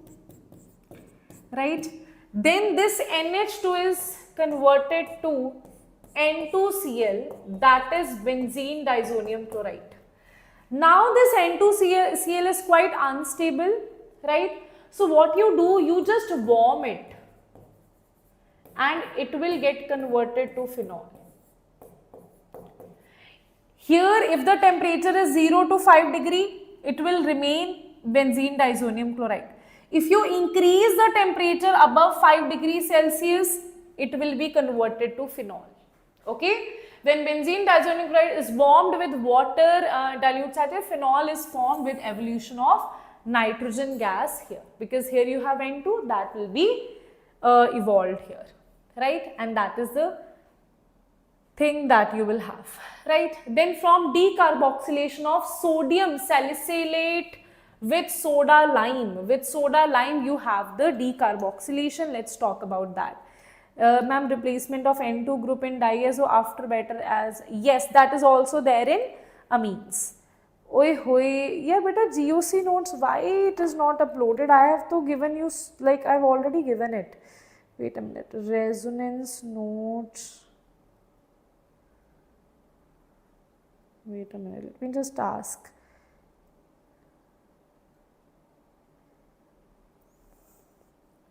right? Then this NH2 is converted to N2Cl, that is benzene disonium chloride. Now this N2Cl is quite unstable, right? So what you do, you just warm it and it will get converted to phenol. Here if the temperature is 0 to 5 degree, it will remain benzene disonium chloride. If you increase the temperature above 5 degrees Celsius, it will be converted to phenol. Okay? When benzene disonium chloride is warmed with water dilute saturation, phenol is formed with evolution of nitrogen gas here, because here you have N2, that will be evolved here, right? And that is the thing that you will have, right? Then from decarboxylation of sodium salicylate with soda lime, you have the decarboxylation. Let's talk about that. Ma'am, replacement of N2 group in diazo after better as, yes, that is also there in amines. Oi hoy, yeah beta, GOC notes, why it is not uploaded? I have to given you, like I have already given it. Wait a minute, resonance notes. Wait a minute, let me just ask.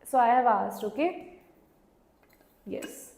So I have asked, okay? Yes.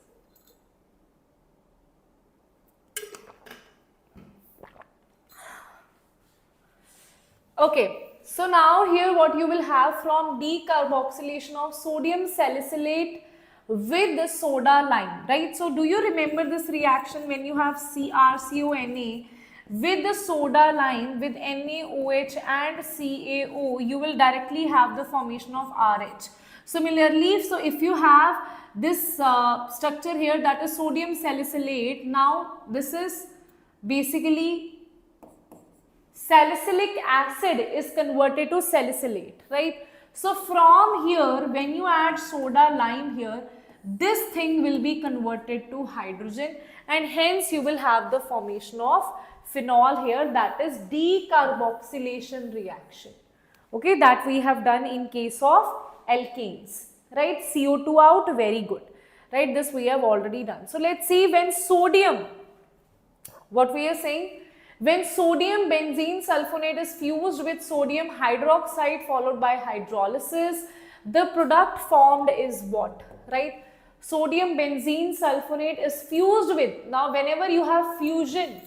Okay, So now here what you will have from decarboxylation of sodium salicylate with the soda lime, right? So do you remember this reaction when you have CrCONa with the soda lime with NaOH and CaO, you will directly have the formation of RH. Similarly, so if you have this structure here, that is sodium salicylate, now this is basically salicylic acid is converted to salicylate, right? So from here, when you add soda lime here, this thing will be converted to hydrogen, and hence you will have the formation of phenol here, that is decarboxylation reaction. Okay, that we have done in case of alkanes, right? CO2 out, very good, right? This we have already done. So let's see when sodium, what we are saying, when sodium benzene sulfonate is fused with sodium hydroxide followed by hydrolysis, the product formed is what, right? Sodium benzene sulfonate is fused with, now whenever you have fusion,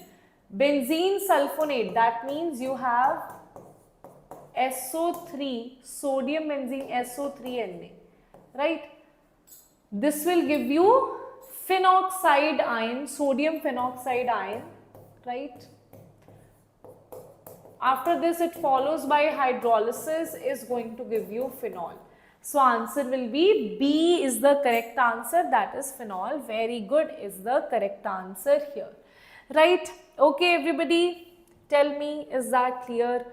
benzene sulfonate, that means you have SO3, sodium benzene SO3Na, right? This will give you phenoxide ion, sodium phenoxide ion, right? After this, it follows by hydrolysis is going to give you phenol. So answer will be B is the correct answer, that is phenol. Very good is the correct answer here, right? Okay, everybody, tell me, is that clear?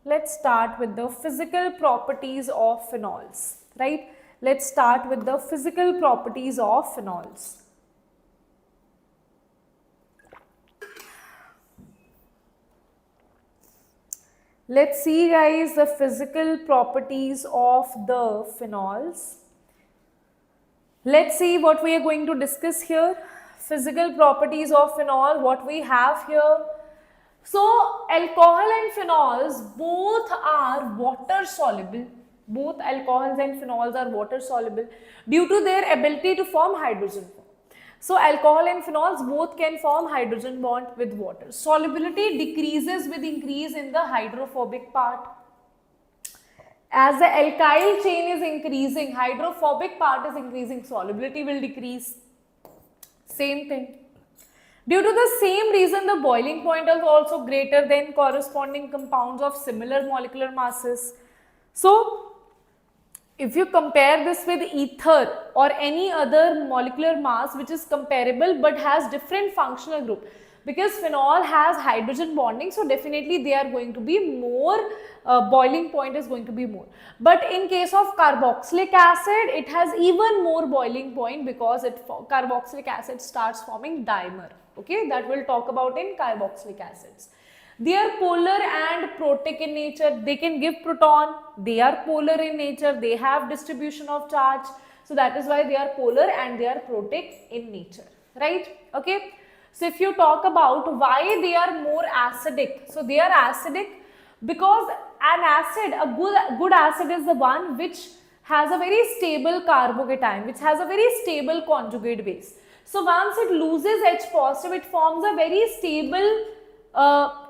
Let's start with the physical properties of phenols, right? Let's start with the physical properties of phenols. Let's see, guys, the physical properties of the phenols. Let's see what we are going to discuss here. Physical properties of phenol, what we have here. So, alcohol and phenols both are water soluble. Both alcohols and phenols are water soluble due to their ability to form hydrogen. So, alcohol and phenols both can form hydrogen bond with water. Solubility decreases with increase in the hydrophobic part. As the alkyl chain is increasing, hydrophobic part is increasing, solubility will decrease. Same thing. Due to the same reason, the boiling point is also greater than corresponding compounds of similar molecular masses. So, if you compare this with ether or any other molecular mass which is comparable but has different functional group, because phenol has hydrogen bonding, so definitely they are going to be more, boiling point is going to be more. But in case of carboxylic acid, it has even more boiling point because carboxylic acid starts forming dimer. Okay, that we'll talk about in carboxylic acids. They are polar and protic in nature. They can give proton. They are polar in nature. They have distribution of charge. So that is why they are polar and they are protic in nature, right? Okay. So if you talk about why they are more acidic, so they are acidic because an acid, a good acid is the one which has a very stable carbocation, which has a very stable conjugate base. So once it loses H positive, it forms a very stable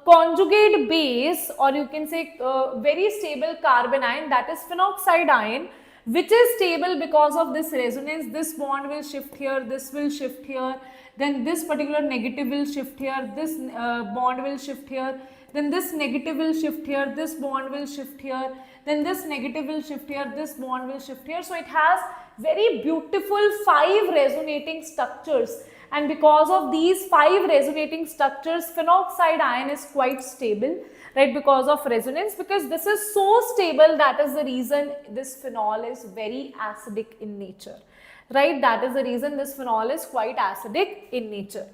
conjugate base, or you can say very stable carbon ion, that is phenoxide ion, which is stable because of this resonance. This bond will shift here, this will shift here, then this particular negative will shift here, this bond will shift here, then this negative will shift here, this bond will shift here, then this negative will shift here, this bond will shift here. So it has very beautiful 5 resonating structures, and because of these 5 resonating structures, phenoxide ion is quite stable, right, because of resonance. Because this is so stable, that is the reason this phenol is very acidic in nature, right? That is the reason this phenol is quite acidic in nature.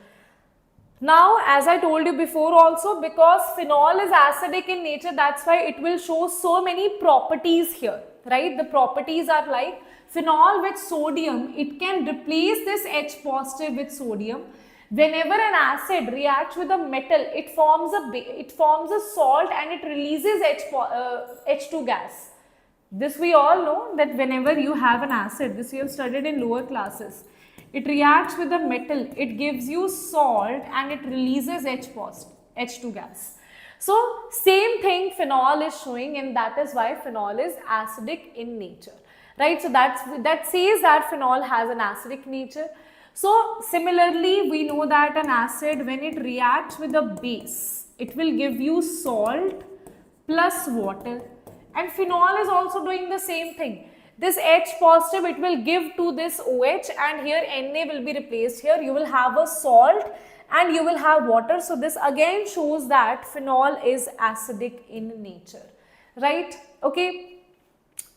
Now, as I told you before also, because phenol is acidic in nature, that's why it will show so many properties here, right? The properties are like phenol with sodium, it can replace this H positive with sodium. Whenever an acid reacts with a metal, it forms a salt and it releases H2 gas. This we all know, that whenever you have an acid, this you have studied in lower classes, it reacts with a metal, it gives you salt and it releases H2 gas. So same thing phenol is showing, and that is why phenol is acidic in nature, right? So that says that phenol has an acidic nature. So similarly, we know that an acid, when it reacts with a base, it will give you salt plus water, and phenol is also doing the same thing. This H positive, it will give to this OH, and here Na will be replaced. Here you will have a salt and you will have water. So this again shows that phenol is acidic in nature, right? Okay.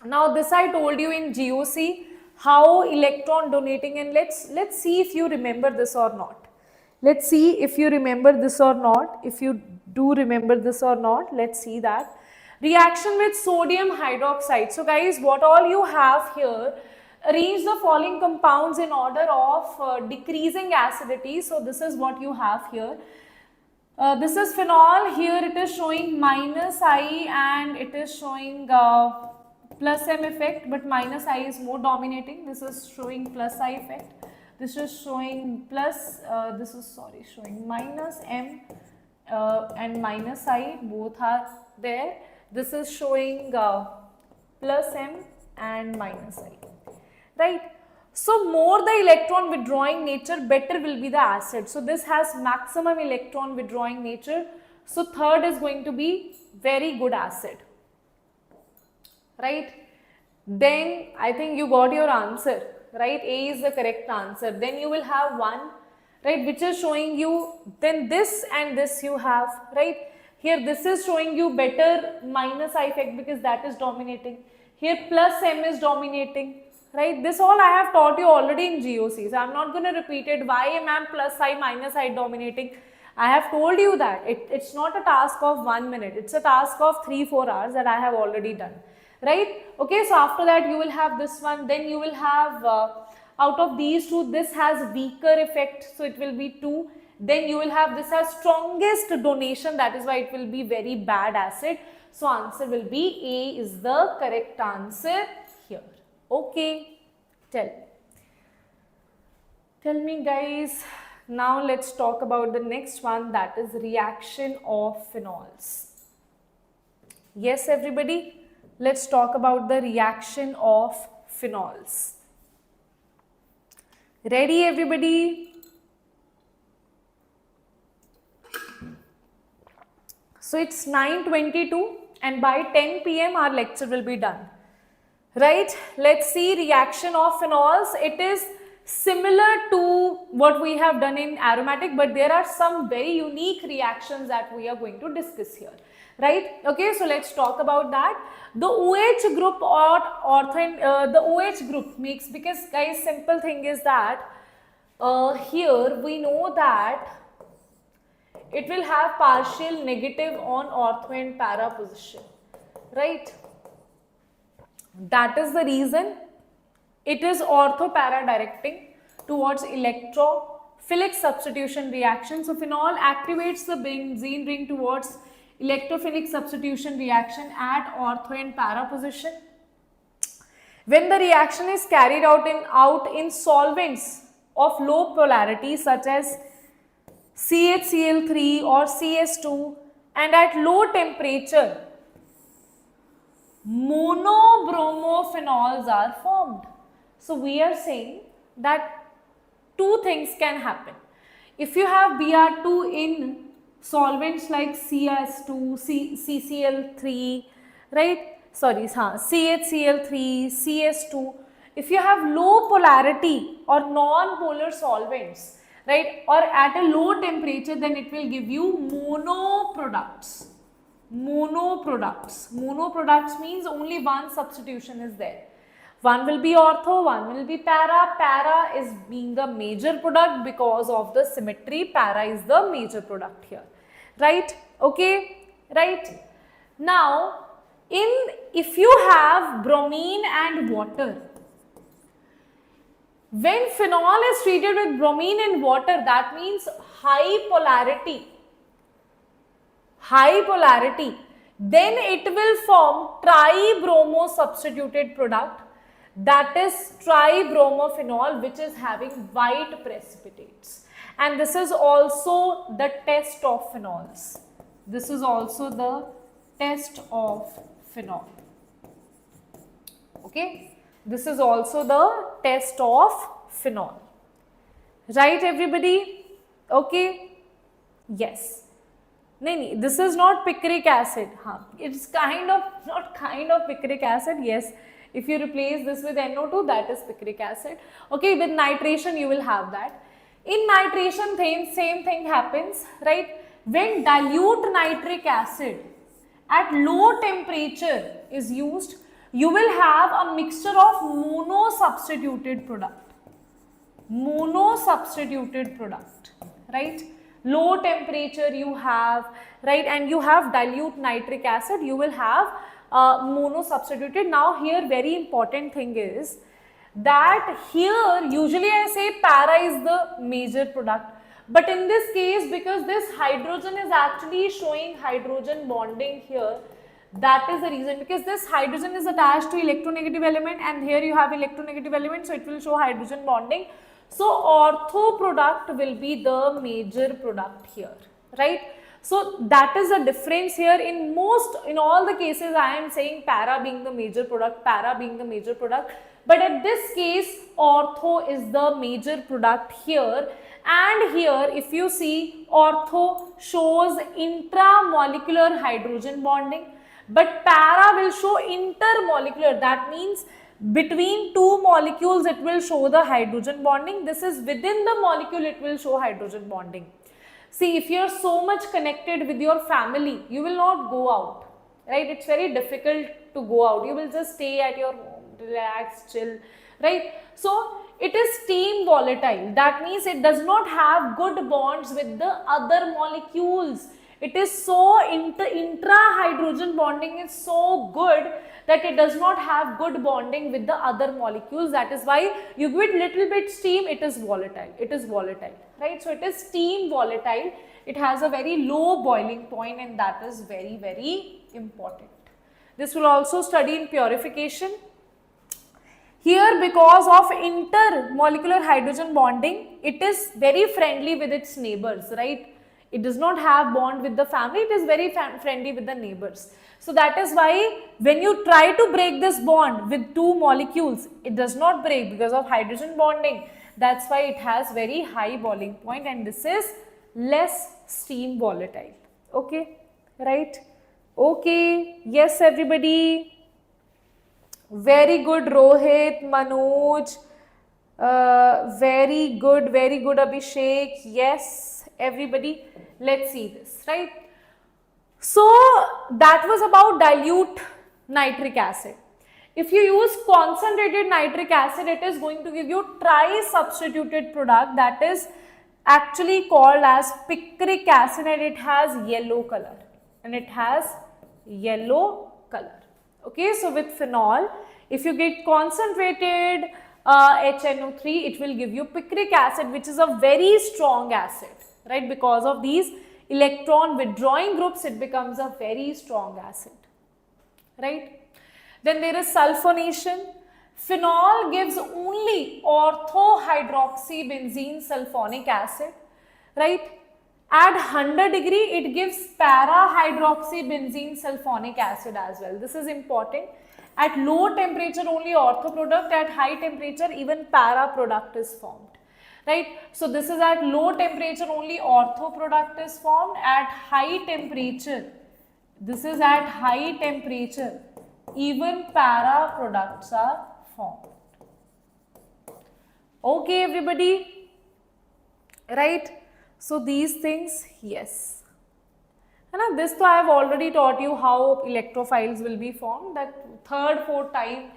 Now this I told you in GOC, how electron donating, and let's see if you remember this or not. Let's see if you remember this or not. If you do remember this or not, let's see that. Reaction with sodium hydroxide. So guys, what all you have here, arrange the following compounds in order of decreasing acidity. So this is what you have here. This is phenol. Here it is showing minus I and it is showing plus M effect, but minus I is more dominating. This is showing plus I effect. This is showing plus, showing minus M and minus I, both are there. This is showing plus M and minus I, right? So more the electron withdrawing nature, better will be the acid. So this has maximum electron withdrawing nature. So third is going to be very good acid, right? Then I think you got your answer, right? A is the correct answer. Then you will have 1, right, which is showing you, then this and this you have, right? Here this is showing you better minus I effect because that is dominating. Here plus M is dominating, right? This all I have taught you already in GOC. So I am not going to repeat it. Why am plus I minus I dominating? I have told you that it's not a task of 1 minute. It's a task of 3-4 hours that I have already done, right? Okay, so after that you will have this one. Then you will have out of these two, this has weaker effect. So it will be 2. Then you will have this as strongest donation, that is why it will be very bad acid. So answer will be A is the correct answer here. Okay, tell me guys. Now let's talk about the next one, that is reaction of phenols. Yes everybody, let's talk about the reaction of phenols. Ready everybody? So it's 9:22 and by 10 PM our lecture will be done, right? Let's see reaction of phenols. It is similar to what we have done in aromatic, but there are some very unique reactions that we are going to discuss here, right? Okay, so let's talk about that. The OH group or the OH group makes, because guys, simple thing is that here we know that it will have partial negative on ortho and para position, right? That is the reason it is ortho para directing towards electrophilic substitution reaction. So phenol activates the benzene ring towards electrophilic substitution reaction at ortho and para position. When the reaction is carried out in solvents of low polarity such as CHCl3 or CS2, and at low temperature, monobromophenols are formed. So we are saying that two things can happen. If you have Br2 in solvents like CS2, CCl3, right? Sorry, CHCl3, CS2. If you have low polarity or non-polar solvents, right, or at a low temperature, then it will give you monoproducts. Monoproducts means only one substitution is there. One will be ortho, one will be para. Para is being the major product because of the symmetry. Para is the major product here, right? Okay, right? Now, if you have bromine and water, when phenol is treated with bromine and water, that means high polarity, then it will form tribromo substituted product, that is tribromophenol, which is having white precipitates. And this is also the test of phenols. This is also the test of phenol. Okay, this is also the test of phenol. Right, everybody? Okay, yes. No, this is not picric acid. It's not kind of picric acid. Yes, if you replace this with NO2, that is picric acid. Okay, with nitration you will have that. In nitration, same thing happens, right? When dilute nitric acid at low temperature is used, you will have a mixture of mono-substituted product. Mono-substituted product, right? Low temperature you have, right? And you have dilute nitric acid, you will have mono-substituted. Now here very important thing is that here usually I say para is the major product, but in this case, because this hydrogen is actually showing hydrogen bonding here, that is the reason, because this hydrogen is attached to electronegative element and here you have electronegative element, so it will show hydrogen bonding. So ortho product will be the major product here, right? So that is the difference here. In all the cases I am saying para being the major product, para being the major product, but at this case ortho is the major product here. And here if you see, ortho shows intramolecular hydrogen bonding, but para will show intermolecular. That means between two molecules it will show the hydrogen bonding. This is within the molecule it will show hydrogen bonding. See, if you are so much connected with your family, you will not go out, right? It's very difficult to go out. You will just stay at your home, relax, chill, right? So it is steam volatile. That means it does not have good bonds with the other molecules. It is so intra-hydrogen bonding is so good that it does not have good bonding with the other molecules. That is why you give it little bit steam, it is volatile. It is volatile, right? So it is steam volatile. It has a very low boiling point, and that is very, very important. This will also study in purification. Here, because of intermolecular hydrogen bonding, it is very friendly with its neighbors, right? It does not have bond with the family, it is very friendly with the neighbors. So that is why when you try to break this bond with two molecules, it does not break because of hydrogen bonding. That's why it has very high boiling point, and this is less steam volatile. Okay, right? Okay, yes everybody. Very good Rohit, Manoj, very good Abhishek. Yes, everybody, let's see this, right? So that was about dilute nitric acid. If you use concentrated nitric acid, it is going to give you tri-substituted product, that is actually called as picric acid, and it has yellow color. Okay, so with phenol, if you get concentrated HNO3, it will give you picric acid, which is a very strong acid, right? Because of these electron withdrawing groups, it becomes a very strong acid, right? Then there is sulfonation. Phenol gives only orthohydroxybenzene sulfonic acid, right? At 100 degree, it gives para-hydroxybenzene sulfonic acid as well. This is important. At low temperature, only ortho product. At high temperature, even para product is formed, right? So this is at low temperature, only ortho product is formed. At high temperature, this is at high temperature, even para products are formed. Okay, everybody, right? So these things, yes. And this I have already taught you how electrophiles will be formed. That third, fourth time,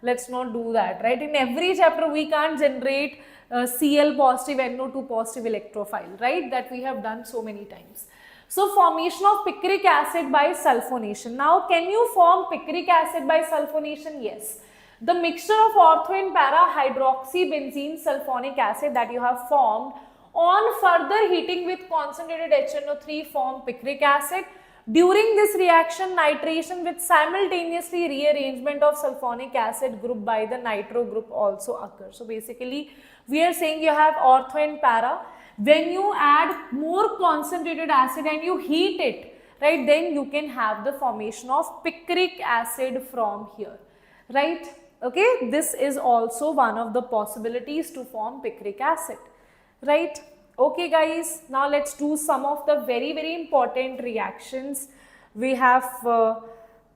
let's not do that, right? In every chapter, we can't generate Cl positive, NO2 positive electrophile, right? That we have done so many times. So formation of picric acid by sulfonation. Now, can you form picric acid by sulfonation? Yes. The mixture of ortho and para hydroxybenzene sulfonic acid that you have formed on further heating with concentrated HNO3 form picric acid. During this reaction, nitration with simultaneously rearrangement of sulfonic acid group by the nitro group also occurs. So basically, we are saying you have ortho and para. When you add more concentrated acid and you heat it, right, then you can have the formation of picric acid from here, right? Okay, this is also one of the possibilities to form picric acid, right? Okay guys, now let's do some of the very important reactions. We have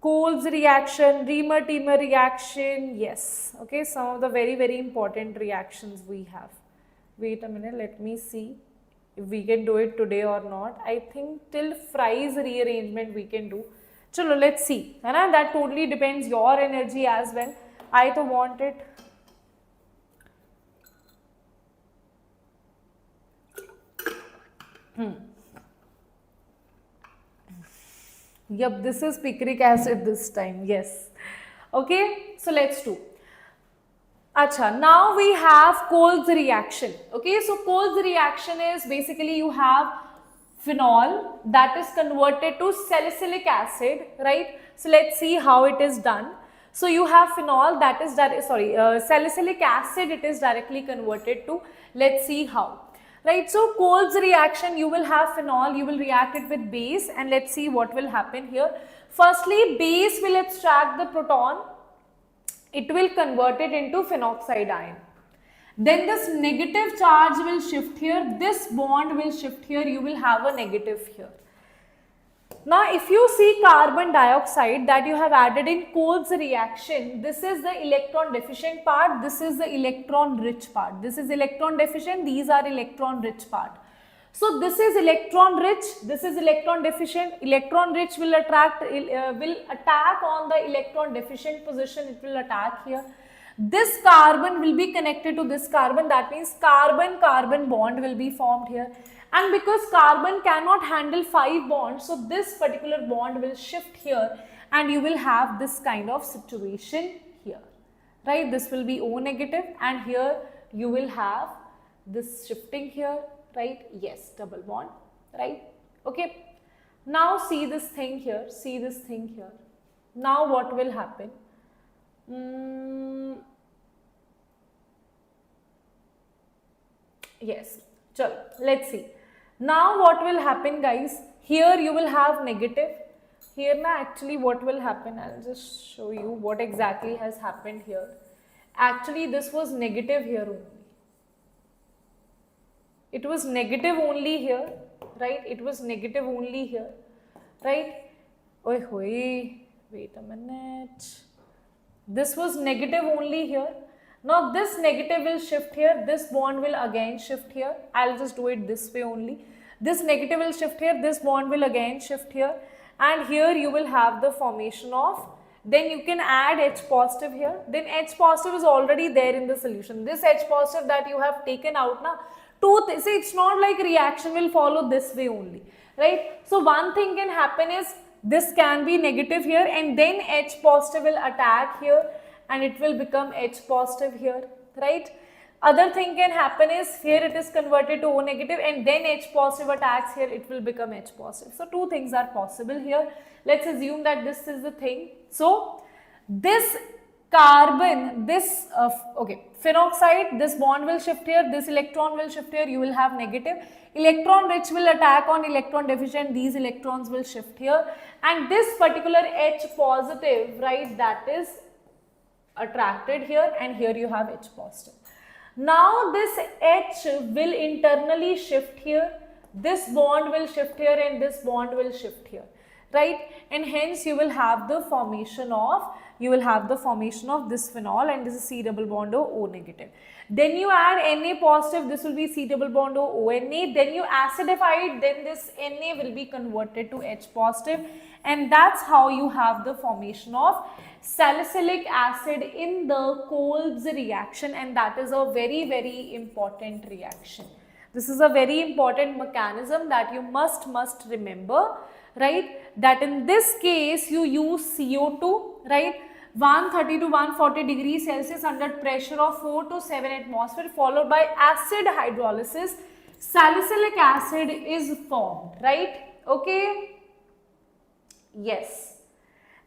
Coles reaction, Riemer-Tiemer reaction, yes, okay, some of the very important reactions we have. Wait a minute, let me see if we can do it today or not. I think till Fry's rearrangement we can do. Chalo, let's see. That totally depends your energy as well. I to want it. Yep, this is picric acid this time. Yes. Okay, so let's do. Acha, now we have Coles reaction. Okay, so Coles reaction is basically you have phenol that is converted to salicylic acid, right? So let's see how it is done. So you have phenol that is salicylic acid, it is directly converted to. Let's see how. Right, so Coles reaction, you will have phenol, you will react it with base, and let's see what will happen here. Firstly, base will extract the proton, it will convert it into phenoxide ion. Then this negative charge will shift here, this bond will shift here, you will have a negative here. Now, if you see carbon dioxide that you have added in Coles reaction, this is the electron deficient part, this is the electron rich part. This is electron deficient, these are electron rich part. So, this is electron rich, this is electron deficient. Electron rich will attack on the electron deficient position, it will attack here. This carbon will be connected to this carbon, that means carbon-carbon bond will be formed here. And because carbon cannot handle 5 bonds, so this particular bond will shift here and you will have this kind of situation here, right? This will be O negative and here you will have this shifting here, right? Yes, double bond, right? Okay. Now see this thing here, see this thing here. Now what will happen? Yes, chalo, let's see. Now what will happen guys, here you will have negative, here now actually what will happen, I'll just show you what exactly has happened here. Actually this was negative here only. It was negative only here, right? It was negative only here, right? Oi hoi, wait a minute. This was negative only here. Now this negative will shift here, this bond will again shift here. I'll just do it this way only. This negative will shift here, this bond will again shift here, and here you will have the formation of, then you can add H positive here. Then H positive is already there in the solution. This H positive that you have taken out now, see, it's not like reaction will follow this way only, right? So one thing can happen is this can be negative here and then H positive will attack here and it will become H positive here, right? Other thing can happen is here it is converted to O negative and then H positive attacks here, it will become H positive. So two things are possible here. Let's assume that this is the thing. So this carbon, this phenoxide, this bond will shift here, this electron will shift here, you will have negative. Electron rich will attack on electron deficient, these electrons will shift here, and this particular H positive, right, that is attracted here, and here you have H positive. Now this H will internally shift here, this bond will shift here and this bond will shift here, right? And hence you will have the formation of this phenol, and this is C double bond O negative. Then you add Na positive, this will be C double bond O Na. Then you acidify it, then this Na will be converted to H positive, and that's how you have the formation of salicylic acid in the Coles reaction, and that is a very, very important reaction. This is a very important mechanism that you must remember, right? That in this case you use CO2, right? 130 to 140 degrees Celsius under pressure of 4 to 7 atmosphere, followed by acid hydrolysis, salicylic acid is formed, right? Okay. Yes.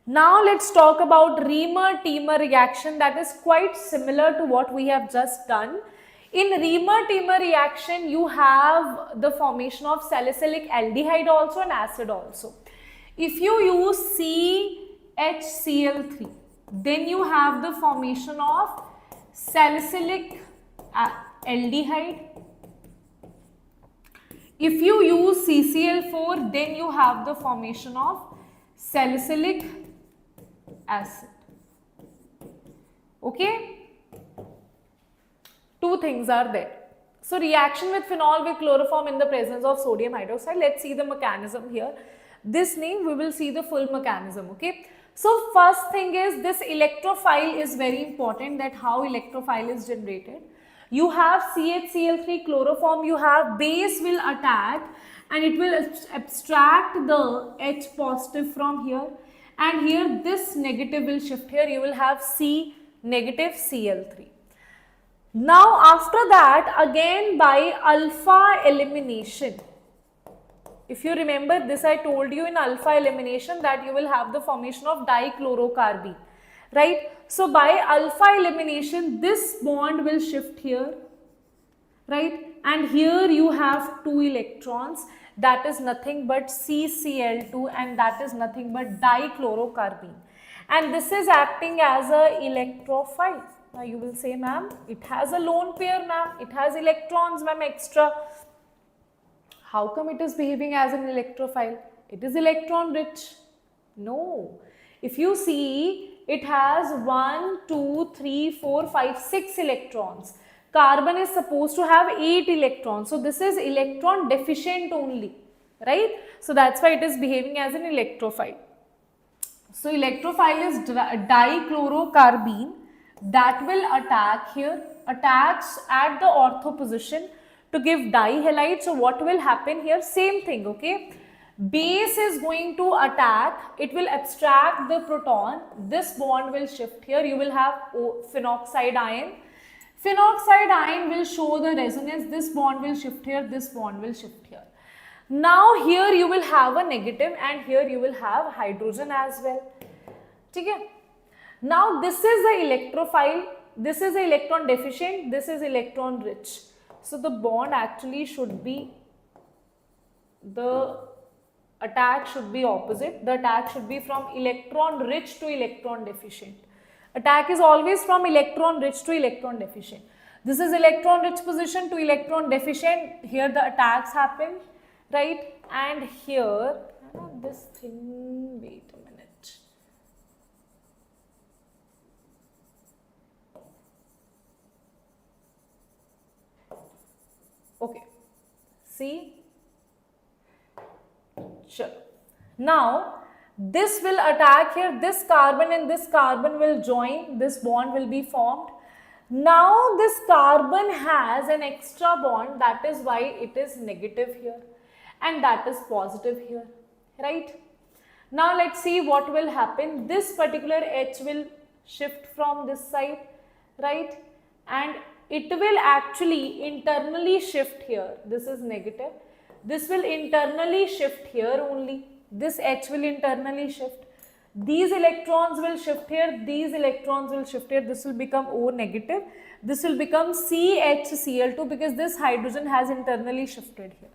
Now let's talk about Riemer-Tiemer reaction, that is quite similar to what we have just done. In Reamer-Tamer reaction, you have the formation of salicylic aldehyde also and acid also. If you use CHCl3, then you have the formation of salicylic aldehyde. If you use CCl4, then you have the formation of salicylic acid. Okay? Two things are there. So reaction with phenol will chloroform in the presence of sodium hydroxide. Let's see the mechanism here. This name we will see the full mechanism. Okay. So first thing is this electrophile is very important, that how electrophile is generated. You have CHCl3 chloroform, you have base will attack and it will abstract the H positive from here, and here this negative will shift here, you will have C negative Cl3. Now after that, again by alpha elimination, if you remember this, I told you in alpha elimination that you will have the formation of dichlorocarbene, right? So by alpha elimination, this bond will shift here, right? And here you have 2 electrons, that is nothing but CCl2, and that is nothing but dichlorocarbene. And this is acting as a electrophile. Now you will say, ma'am, it has a lone pair, ma'am, it has electrons, ma'am, extra. How come it is behaving as an electrophile? It is electron rich. No. If you see, it has 1, 2, 3, 4, 5, 6 electrons. Carbon is supposed to have 8 electrons. So this is electron deficient only, right? So that's why it is behaving as an electrophile. So electrophile is dichlorocarbene that will attack here, attacks at the ortho position to give dihalide. So what will happen here? Same thing, okay? Base is going to attack, it will abstract the proton, this bond will shift here, you will have phenoxide ion. Phenoxide ion will show the resonance, this bond will shift here, this bond will shift here. Now here you will have a negative and here you will have hydrogen as well. Okay? Now this is the electrophile, this is the electron deficient, this is electron rich. So the bond actually should be, the attack should be opposite. The attack should be from electron rich to electron deficient. Attack is always from electron rich to electron deficient. This is electron rich position to electron deficient. Here the attacks happen, right? And here, this thing, wait a minute. Okay, see? Sure. Now, this will attack here, this carbon and this carbon will join, this bond will be formed. Now, this carbon has an extra bond, that is why it is negative here and that is positive here, right? Now, let's see what will happen. This particular H will shift from this side, right? And it will actually internally shift here. This is negative. This will internally shift here only. This H will internally shift. These electrons will shift here. These electrons will shift here. This will become O negative. This will become CHCl2 because this hydrogen has internally shifted here.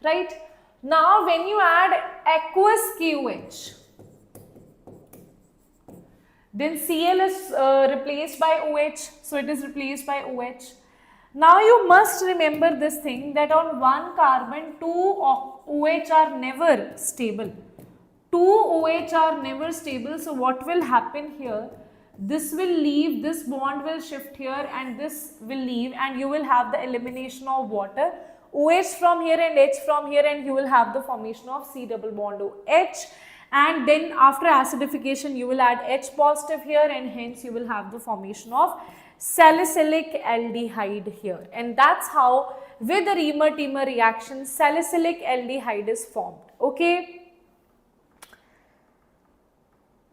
Right? Now, when you add aqueous KOH, then Cl is replaced by OH. So, it is replaced by OH. Now, you must remember this thing that on one carbon, 2 OH are never stable. 2 OH are never stable. So, what will happen here? This will leave, this bond will shift here and this will leave and you will have the elimination of water. OH from here and H from here and you will have the formation of C double bond OH. And then after acidification, you will add H positive here and hence you will have the formation of salicylic aldehyde here. And that's how with the Reamer-Tamer reaction, salicylic aldehyde is formed. Okay.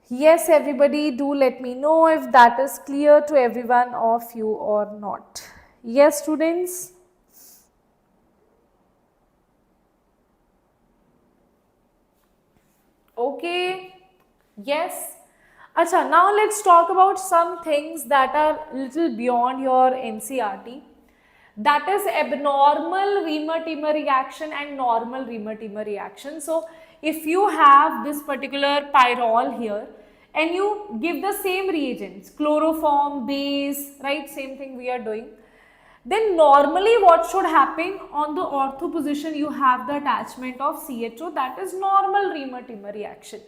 Yes, everybody, do let me know if that is clear to everyone of you or not. Yes, students. Okay, yes. Acha, now let's talk about some things that are little beyond your NCERT. That is abnormal Reamer-Teamer reaction and normal Reamer-Teamer reaction. So if you have this particular pyrrole here and you give the same reagents, chloroform, base, right, same thing we are doing, then normally what should happen, on the ortho position you have the attachment of CHO, that is normal Reamer-Teamer reaction.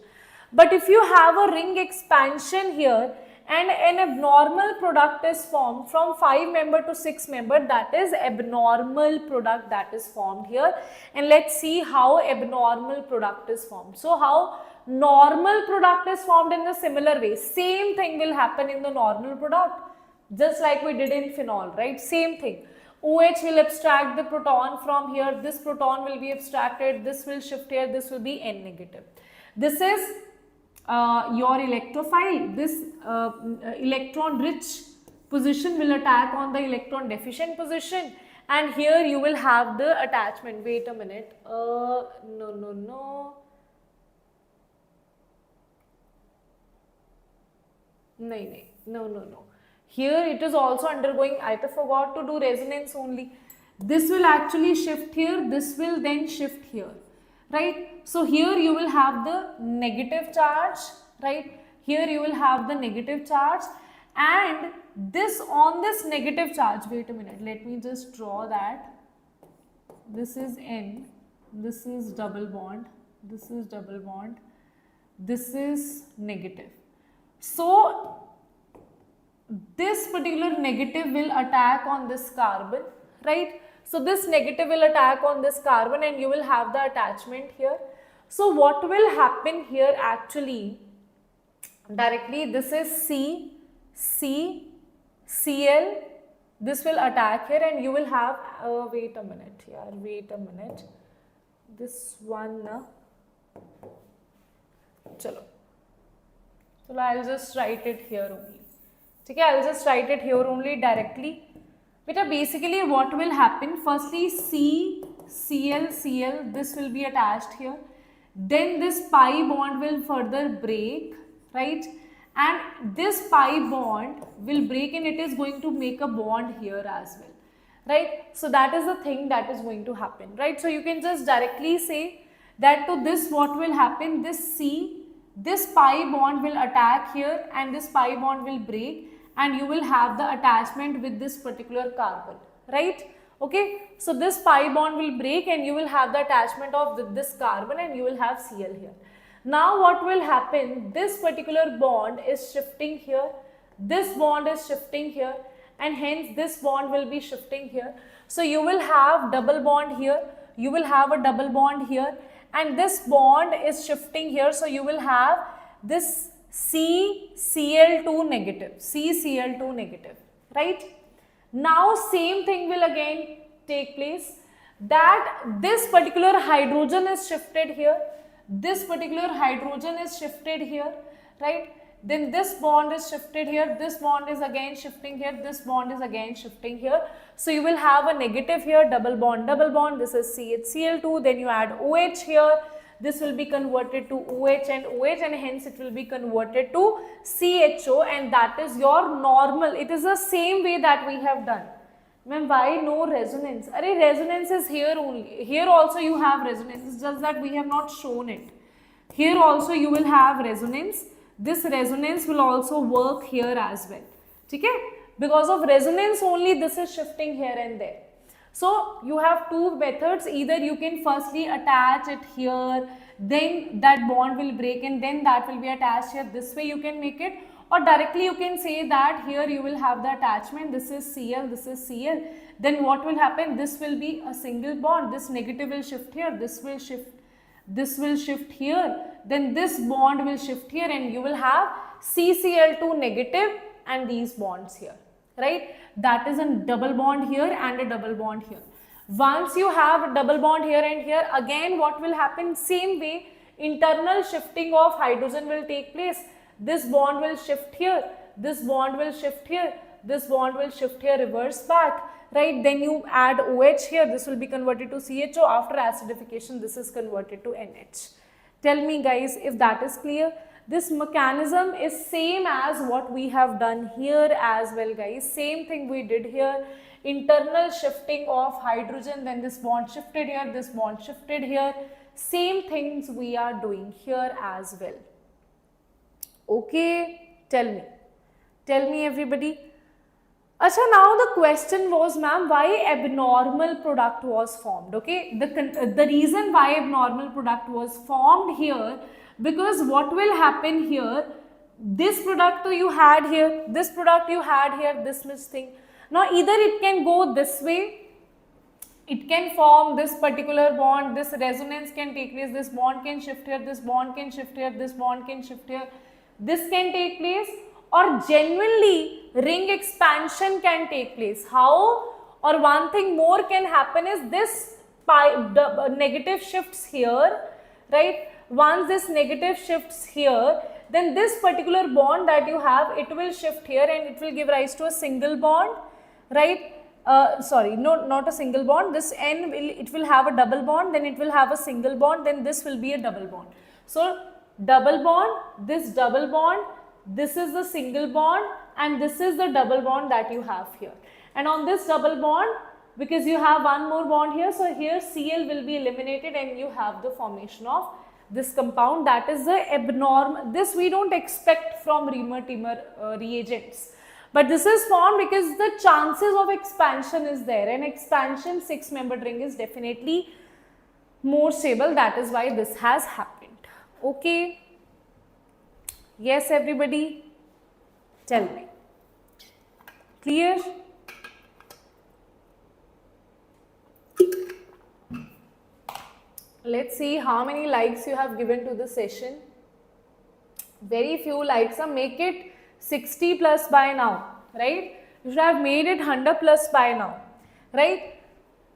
But if you have a ring expansion here and an abnormal product is formed from 5-member to 6-member, that is abnormal product that is formed here. And let's see how abnormal product is formed. So how normal product is formed in a similar way, same thing will happen in the normal product, just like we did in phenol, right? Same thing. OH will abstract the proton from here, this proton will be abstracted, this will shift here, this will be N negative. This is your electrophile. This electron rich position will attack on the electron deficient position, and here you will have the attachment. Wait a minute. No. Here it is also undergoing, I forgot to do resonance only. This will actually shift here, this will then shift here, right? So here you will have the negative charge, right? Here you will have the negative charge, and this on this negative charge, wait a minute, let me just draw that. This is N, this is double bond, this is double bond, this is negative. So this particular negative will attack on this carbon, right? So this negative will attack on this carbon and you will have the attachment here. So what will happen here actually, directly this is C, Cl, this will attack here and you will have, wait a minute, this one, chalo, I'll just write it here only. Okay, I'll just write it here only directly. But basically what will happen, firstly Cl, this will be attached here. Then this pi bond will further break, right? And this pi bond will break and it is going to make a bond here as well, right? So that is the thing that is going to happen, right? So you can just directly say that to this what will happen, this pi bond will attack here and this pi bond will break, and you will have the attachment with this particular carbon, right? Okay, so this pi bond will break and you will have the attachment of this carbon and you will have Cl here. Now what will happen, this particular bond is shifting here, this bond is shifting here, and hence this bond will be shifting here. So you will have double bond here, you will have a double bond here, and this bond is shifting here, so you will have this CCl2 negative, right? Now same thing will again take place, that this particular hydrogen is shifted here, this particular hydrogen is shifted here, right? Then this bond is shifted here, this bond is again shifting here, this bond is again shifting here. So you will have a negative here, double bond, this is CHCl2, then you add OH here, this will be converted to OH and hence it will be converted to CHO, and that is your normal. It is the same way that we have done. Ma'am, why no resonance? Resonance is here only. Here also you have resonance, it's just that we have not shown it. Here also you will have resonance. This resonance will also work here as well. Okay? Because of resonance only this is shifting here and there. So you have two methods, either you can firstly attach it here, then that bond will break and then that will be attached here, this way you can make it, or directly you can say that here you will have the attachment, this is Cl, this is Cl, then what will happen, this will be a single bond, this negative will shift here, this will shift here, then this bond will shift here and you will have CCl2 negative and these bonds here, right? That is a double bond here and a double bond here. Once you have a double bond here and here, again what will happen, same way, internal shifting of hydrogen will take place. This bond will shift here, this bond will shift here, this bond will shift here, reverse back, right? Then you add OH here, this will be converted to CHO. After acidification, this is converted to NH. Tell me guys if that is clear. This mechanism is same as what we have done here as well, guys. Same thing we did here. internal shifting of hydrogen, then this bond shifted here, this bond shifted here. Same things we are doing here as well. Okay, tell me everybody. Acha, now the question was, ma'am, why abnormal product was formed? Okay, the reason why abnormal product was formed here, because what will happen here, this product you had here, this product you had here, this much thing. Now either it can go this way, it can form this particular bond, this resonance can take place, this bond can shift here, this bond can shift here, this bond can shift here, this can take place, or genuinely ring expansion can take place. How? Or one thing more can happen is this negative shifts here, right? Once this negative shifts here, then this particular bond that you have, it will shift here and it will give rise to a single bond, right? Sorry, no, not a single bond. This N it will have a double bond, then it will have a single bond, then this will be a double bond. So double bond, this double bond, this is the single bond, and this is the double bond that you have here. And on this double bond, because you have one more bond here, so here Cl will be eliminated and you have the formation of this compound. That is the abnormal. This we don't expect from Riemer-Tiemer reagents. But this is formed because the chances of expansion is there, and expansion 6-membered ring is definitely more stable. That is why this has happened. Okay. Yes, everybody, tell me. Clear? Let's see how many likes you have given to the session. Very few likes. Make it 60 plus by now, right? You should have made it 100 plus by now, right?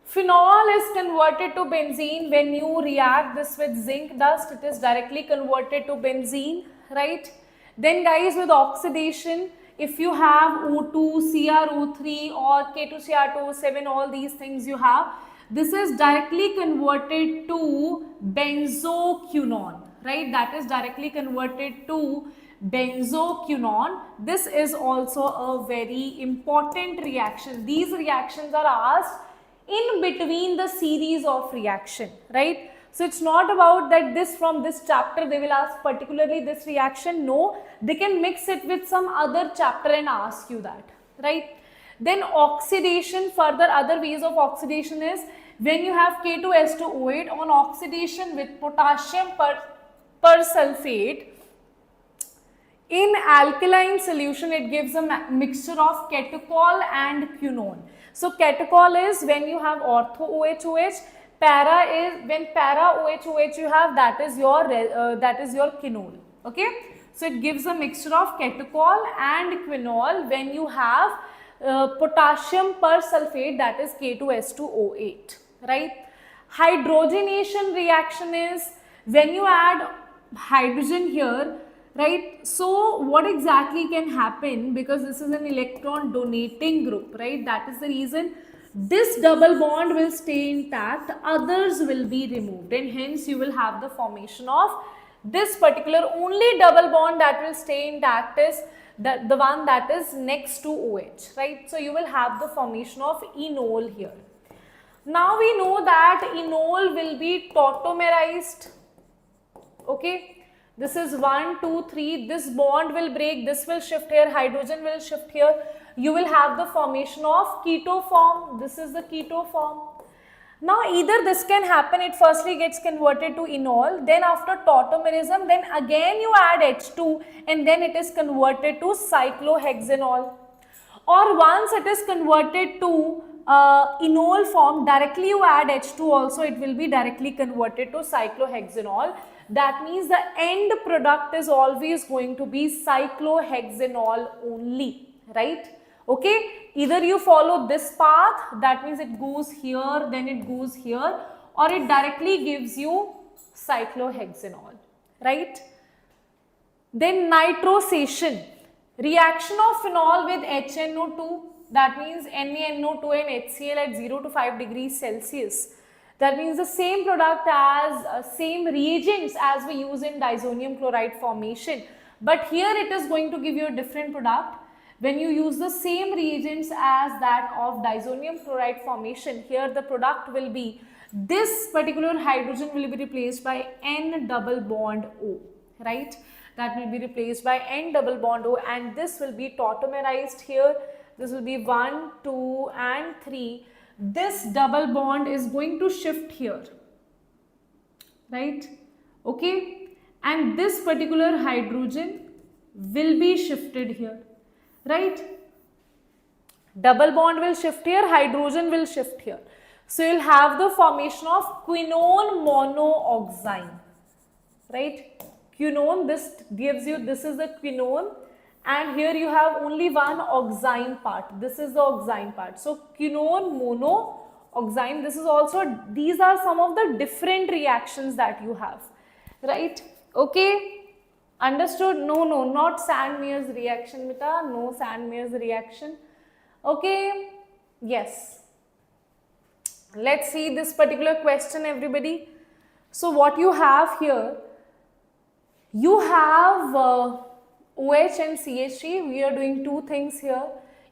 Phenol is converted to benzene when you react this with zinc dust. It is directly converted to benzene, right? Then guys, with oxidation, if you have O2, CrO3 or K2Cr2O7, all these things you have, this is directly converted to benzoquinone, right? That is directly converted to benzoquinone. This is also a very important reaction. These reactions are asked in between the series of reaction, right? So it's not about that this from this chapter they will ask particularly this reaction. No, they can mix it with some other chapter and ask you that, right? Then oxidation, further other ways of oxidation is when you have K2S2O8 on oxidation with potassium persulfate. In alkaline solution, it gives a mixture of catechol and quinone. So catechol is when you have ortho OH-OH. Para is when para OH-OH you have, that is your quinol. Okay, so it gives a mixture of catechol and quinol when you have potassium persulfate, that is K2S2O8, right? Hydrogenation reaction is when you add hydrogen here, right? So what exactly can happen, because this is an electron donating group, right? That is the reason this double bond will stay intact, others will be removed, and hence you will have the formation of this particular only double bond that will stay intact is the one that is next to OH, right? So you will have the formation of enol here. Now we know that enol will be tautomerized. Okay, this is 1, 2, 3, this bond will break, this will shift here, hydrogen will shift here. You will have the formation of keto form. This is the keto form. Now either this can happen, it firstly gets converted to enol, then after tautomerism, then again you add H2 and then it is converted to cyclohexanol. Or once it is converted to enol form, directly you add H2 also, it will be directly converted to cyclohexanol. That means the end product is always going to be cyclohexanol only, right? Okay, either you follow this path, that means it goes here, then it goes here, or it directly gives you cyclohexanol, right? Then nitrosation, reaction of phenol with HNO2, that means NaNO2 and HCl at 0 to 5 degrees Celsius. That means the same product as same reagents as we use in disonium chloride formation, but here it is going to give you a different product. when you use the same reagents as that of diazonium chloride formation, here the product will be, this particular hydrogen will be replaced by N double bond O, right? That will be replaced by N double bond O, and this will be tautomerized here. This will be 1, 2 and 3. This double bond is going to shift here, right? Okay, and this particular hydrogen will be shifted here, right? Double bond will shift here, hydrogen will shift here. So you'll have the formation of quinone monooxime, right? Quinone, this gives you, this is the quinone, and here you have only one oxime part. This is the oxime part. So quinone monooxime, this is also, these are some of the different reactions that you have, right? Okay, understood? No, not Sandmeyer's reaction, beta. No Sandmeyer's reaction. Okay, yes. Let's see this particular question, everybody. So what you have here, you have OH and CH3. We are doing two things here.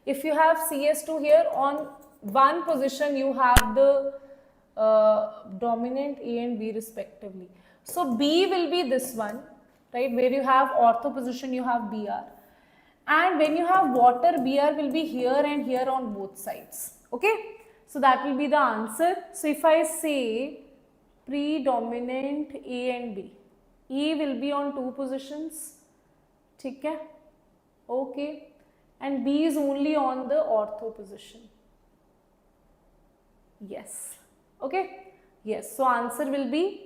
If you have CS2 here, on one position you have the dominant A and B respectively. So B will be this one, right, where you have ortho position, you have Br, and when you have water, Br will be here and here on both sides. Okay, so that will be the answer. So if I say predominant A and B, E will be on two positions, okay, and B is only on the ortho position. Yes, okay, yes. So answer will be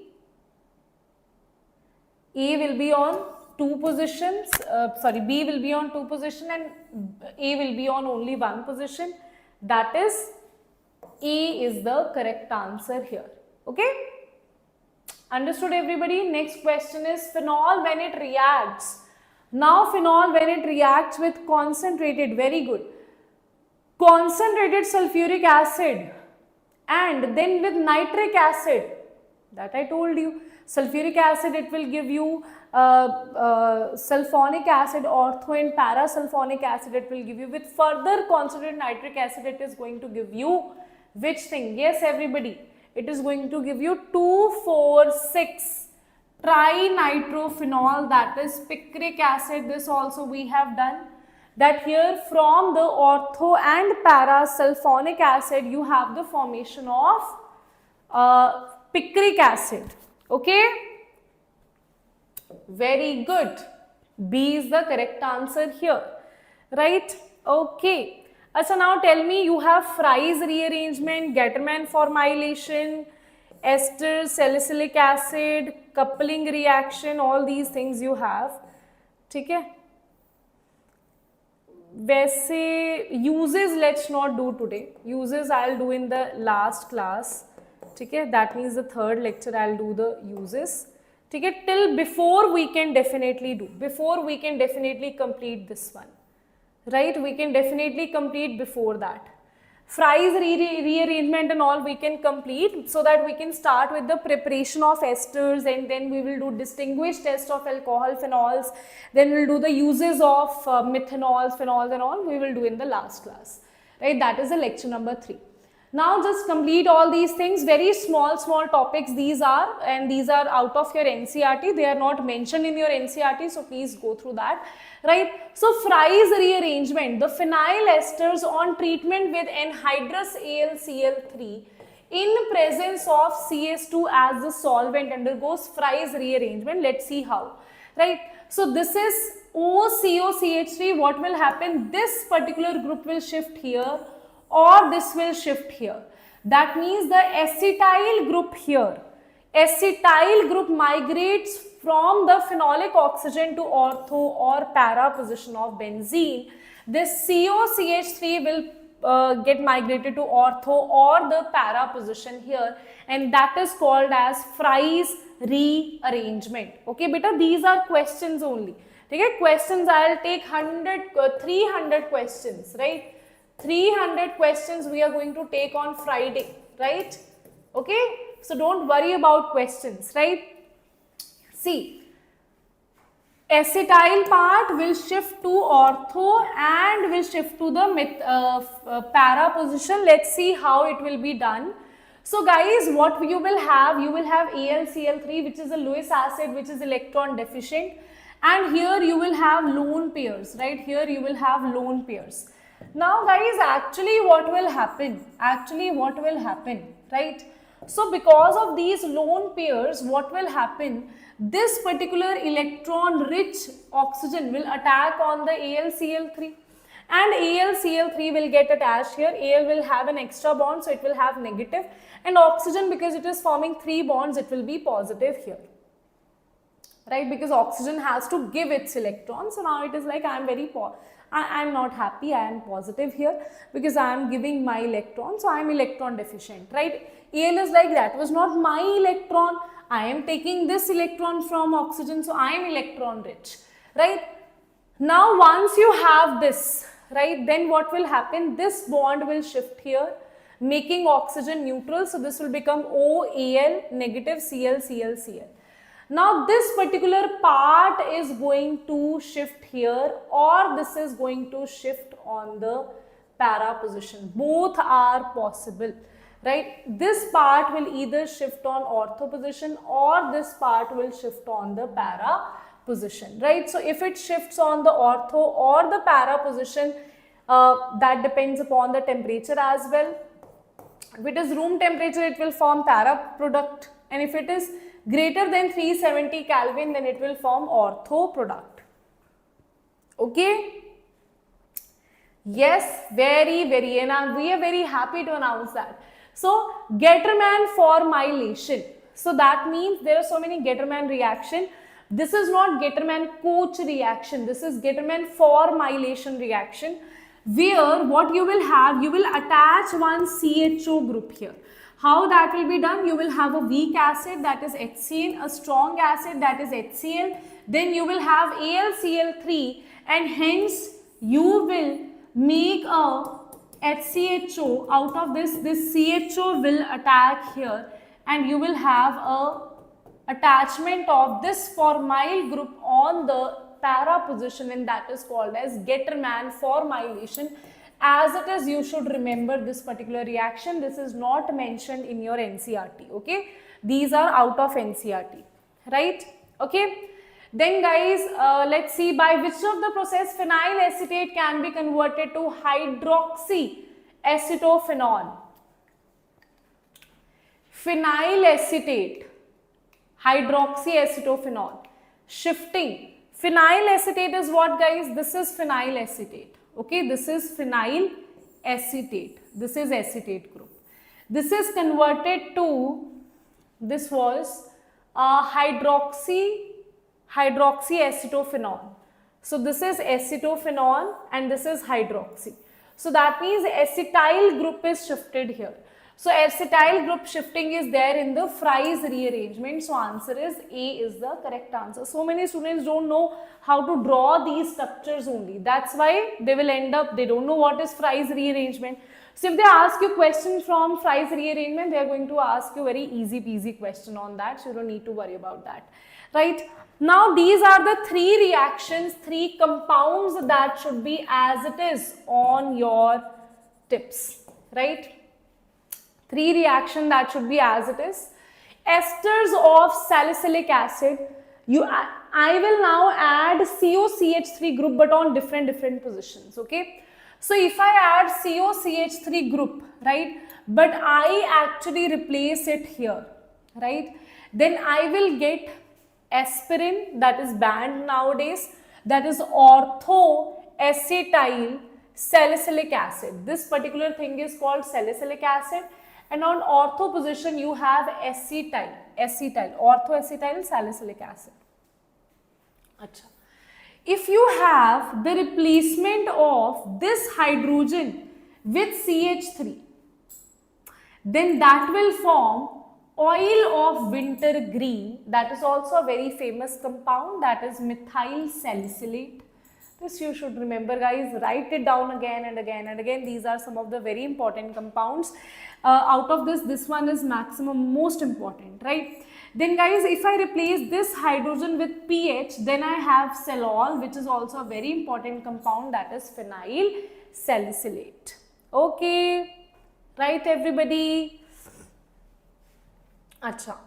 A will be on two positions, B will be on two position and A will be on only one position. That is, A is the correct answer here. Okay, understood everybody? Next question is phenol when it reacts. Now phenol when it reacts with concentrated, very good, concentrated sulfuric acid and then with nitric acid, that I told you. Sulfuric acid, it will give you sulfonic acid, ortho and parasulfonic acid it will give you. With further concentrated nitric acid, it is going to give you which thing? Yes, everybody, it is going to give you 2,4,6 trinitrophenol, that is picric acid. This also we have done, that here from the ortho and parasulfonic acid you have the formation of picric acid. Okay, very good. B is the correct answer here, right? Okay, so now tell me, you have Fry's rearrangement, Getterman formylation, ester salicylic acid, coupling reaction, all these things you have. Okay, वैसे uses let's not do today. Uses I'll do in the last class. Okay, that means the third lecture I'll do the uses. Okay, till before we can definitely do, before we can definitely complete this one, right? We can definitely complete before that. Fry's rearrangement and all we can complete, so that we can start with the preparation of esters, and then we will do distinguished test of alcohol phenols, then we'll do the uses of methanols, phenols and all we will do in the last class, right? That is the lecture number 3. Now just complete all these things, very small topics these are, and these are out of your NCERT, they are not mentioned in your NCERT, so please go through that, right? So Fry's rearrangement, the phenyl esters on treatment with anhydrous AlCl3 in presence of CS2 as the solvent undergoes Fry's rearrangement. Let's see how, right? So this is OCOCH3, what will happen? This particular group will shift here, or this will shift here. That means the acetyl group here, acetyl group migrates from the phenolic oxygen to ortho or para position of benzene. This COCH3 will get migrated to ortho or the para position here, and that is called as Fry's rearrangement. Okay, beta, these are questions only. Okay, questions I'll take 300 questions, right? 300 questions we are going to take on Friday, right? Okay, so don't worry about questions, right? See, acetyl part will shift to ortho and will shift to the para position. Let's see how it will be done. So guys, what you will have AlCl3, which is a Lewis acid, which is electron deficient, and here you will have lone pairs, right? Here you will have lone pairs. Now guys, actually what will happen, right? So because of these lone pairs, what will happen, this particular electron rich oxygen will attack on the AlCl3, and AlCl3 will get attached here. Al will have an extra bond, so it will have negative, and oxygen, because it is forming 3 bonds, it will be positive here, right? Because oxygen has to give its electrons. So now it is like I am not happy, I am positive here because I am giving my electron, so I am electron deficient, right? Al is like, that was not my electron, I am taking this electron from oxygen, so I am electron rich, right? Now once you have this, right, then what will happen, this bond will shift here, making oxygen neutral, so this will become OAl negative Cl Cl Cl. Now this particular part is going to shift here, or this is going to shift on the para position. Both are possible, right? This part will either shift on ortho position, or this part will shift on the para position, right? So if it shifts on the ortho or the para position, that depends upon the temperature as well. If it is room temperature, it will form para product, and if it is greater than 370 Kelvin, then it will form ortho product. Okay? Yes, very, and we are very happy to announce that. So Getterman formylation. So that means there are so many Getterman reaction. This is not Getterman-Koch reaction. This is Getterman formylation reaction, where what you will have, you will attach one CHO group here. How that will be done? You will have a weak acid, that is HCl, a strong acid, that is HCl. Then you will have AlCl3, and hence you will make a HCHO. Out of this CHO will attack here, and you will have a attachment of this formyl group on the para position, and that is called as Getterman formylation. As it is, you should remember this particular reaction. This is not mentioned in your NCERT, okay? These are out of NCERT, right? Okay. Then guys, let's see by which of the process phenyl acetate can be converted to hydroxy acetophenol. Phenyl acetate, hydroxy acetophenol, shifting. Phenyl acetate is what, guys? This is phenyl acetate. Okay, this is phenyl acetate. This is acetate group. This is converted to, this was hydroxy acetophenol. So this is acetophenol and this is hydroxy. So that means acetyl group is shifted here. So acetyl group shifting is there in the Fry's rearrangement. So answer is A is the correct answer. So many students don't know how to draw these structures only. That's why they will end up, they don't know what is Fry's rearrangement. So if they ask you questions from Fry's rearrangement, they are going to ask you very easy peasy question on that. So you don't need to worry about that, right? Now these are the 3 reactions, 3 compounds that should be as it is on your tips, right? 3 reaction that should be as it is. Esters of salicylic acid. I will now add COCH3 group, but on different positions, okay? So if I add COCH3 group, right, but I actually replace it here, right, then I will get aspirin, that is banned nowadays, that is ortho-acetyl salicylic acid. This particular thing is called salicylic acid, and on ortho position you have acetyl, ortho-acetyl salicylic acid. Achha. If you have the replacement of this hydrogen with CH3, then that will form oil of wintergreen. That is also a very famous compound, that is methyl salicylate. This you should remember, guys. Write it down again and again and again. These are some of the very important compounds. Out of this one is maximum most important, right? Then guys, if I replace this hydrogen with pH, then I have Phenol, which is also a very important compound, that is phenyl salicylate. Okay, right everybody? Acha.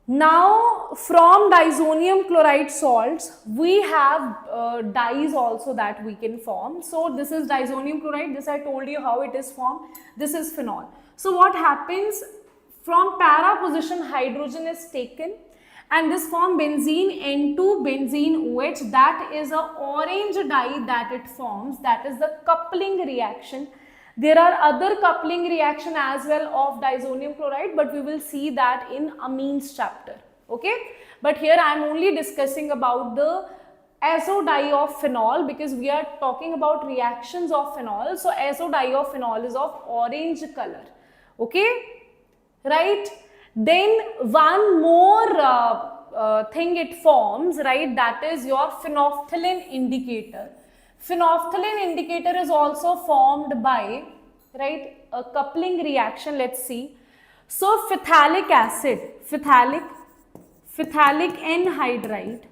Now from disonium chloride salts, we have dyes also that we can form. So this is disonium chloride, this I told you how it is formed, this is phenol. So what happens, from para position hydrogen is taken and this form benzene N2 benzene OH, that is a orange dye that it forms, that is the coupling reaction. There are other coupling reaction as well of disonium chloride, but we will see that in amines chapter, okay? But here I am only discussing about the azo dye of phenol because we are talking about reactions of phenol. So azo dye of phenol is of orange color, okay? Right? Then one more thing it forms, right? That is your phenolphthalein indicator. Phenolphthalein indicator is also formed by, right, a coupling reaction. Let's see. So phthalic acid, phthalic anhydride.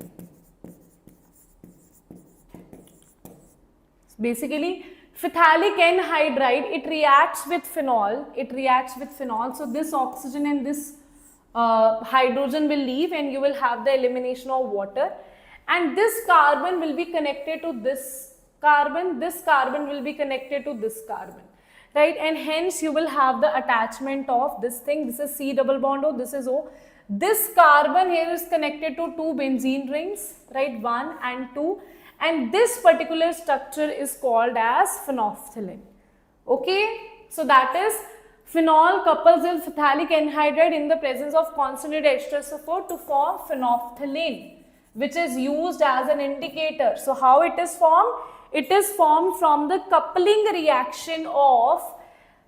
Basically, phthalic anhydride, it reacts with phenol. So this oxygen and this hydrogen will leave and you will have the elimination of water. And this carbon will be connected to this carbon will be connected to this carbon, right? And hence you will have the attachment of this thing. This is C double bond O, this is O. This carbon here is connected to two benzene rings, right? 1 and 2. And this particular structure is called as phenolphthalein, okay? So that is phenol couples with phthalic anhydride in the presence of concentrated H2SO4 to form phenolphthalein, which is used as an indicator. So how it is formed? It is formed from the coupling reaction of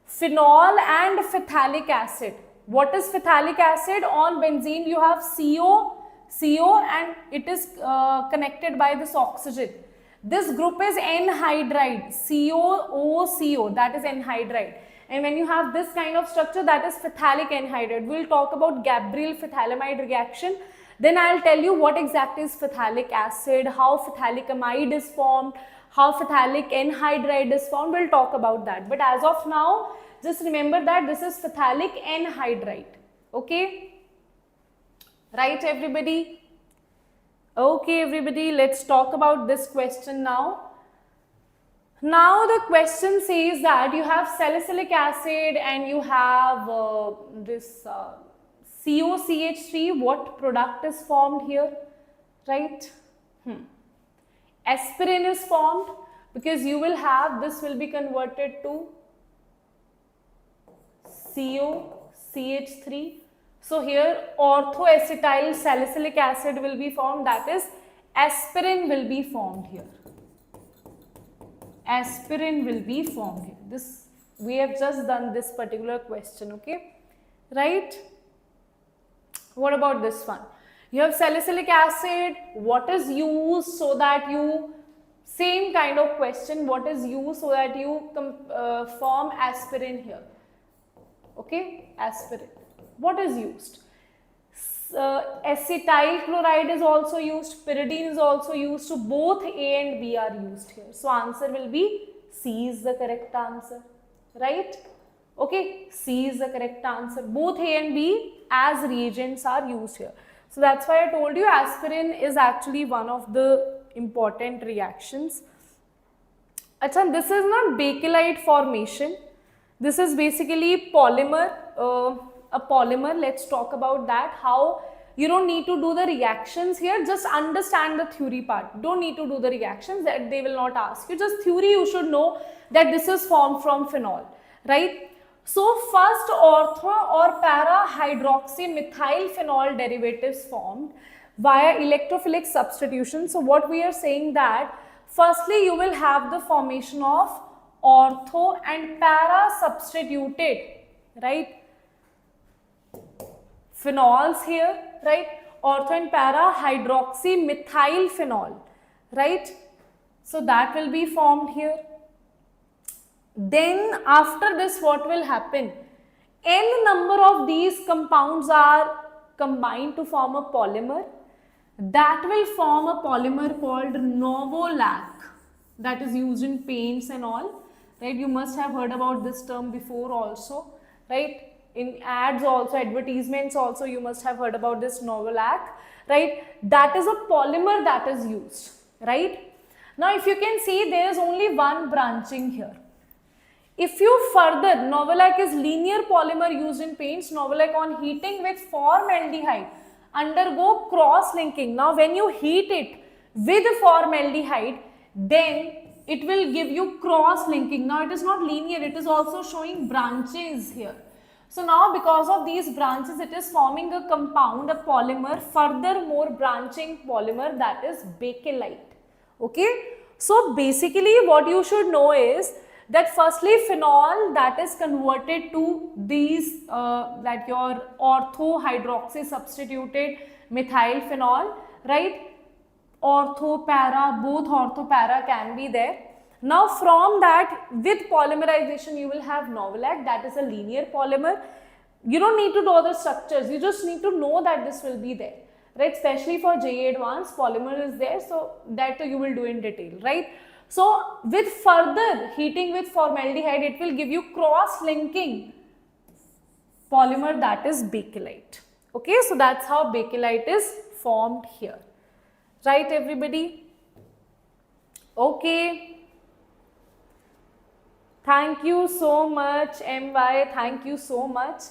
phenol and phthalic acid. What is phthalic acid? On benzene you have CO and it is connected by this oxygen. This group is anhydride, COO, that is anhydride. And when you have this kind of structure, that is phthalic anhydride. We will talk about Gabriel phthalimide reaction. Then I will tell you what exactly is phthalic acid, how phthalic amide is formed, how phthalic anhydride is formed. We will talk about that. But as of now, just remember that this is phthalic anhydride. Okay? Right everybody? Okay everybody, let's talk about this question now. Now the question says that you have salicylic acid and you have this COCH3. What product is formed here? Right? Aspirin is formed because you will have, this will be converted to COCH3. So here orthoacetyl salicylic acid will be formed, that is aspirin will be formed here. Aspirin will be formed here. This, we have just done this particular question, okay? Right? What about this one? You have salicylic acid. What is used so that you, same kind of question, what is used so that you form aspirin here? Okay, aspirin. What is used? Acetyl chloride is also used, pyridine is also used, so both A and B are used here. So answer will be C is the correct answer, right? Okay, C is the correct answer. Both A and B as reagents are used here. So that's why I told you aspirin is actually one of the important reactions. Achha, this is not bakelite formation. This is basically polymer, a polymer. Let's talk about that. How you don't need to do the reactions here, just understand the theory part. Don't need to do the reactions, that they will not ask you. Just theory, you should know that this is formed from phenol, right? So first ortho or para hydroxymethyl phenol derivatives formed via electrophilic substitution. So what we are saying that firstly you will have the formation of ortho and para substituted, right? Phenols here, right? Ortho and para hydroxymethyl phenol, right? So that will be formed here. Then after this what will happen? N number of these compounds are combine to form a polymer. That will form a polymer called novolac, that is used in paints and all, right? You must have heard about this term before also, right? In ads also, advertisements also, you must have heard about this novolac, right? That is a polymer that is used, right? Now, if you can see, there is only one branching here. If you further, novolac is linear polymer used in paints. Novolac on heating with formaldehyde undergo cross-linking. Now, when you heat it with formaldehyde, then it will give you cross-linking. Now, it is not linear, it is also showing branches here. So, now because of these branches, it is forming a compound, a polymer, furthermore branching polymer, that is bakelite. Okay. So, basically what you should know is that firstly phenol that is converted to these that your ortho hydroxy substituted methyl phenol, right? Ortho para, both ortho para can be there. Now from that, with polymerization you will have novolac, that is a linear polymer. You don't need to know the structures, you just need to know that this will be there, right? Especially for JEE Advanced, polymer is there, so that you will do in detail, right? So with further heating with formaldehyde, it will give you cross-linking polymer, that is bakelite. Okay, so that's how bakelite is formed here, right everybody? Okay. Thank you so much, MY. Thank you so much.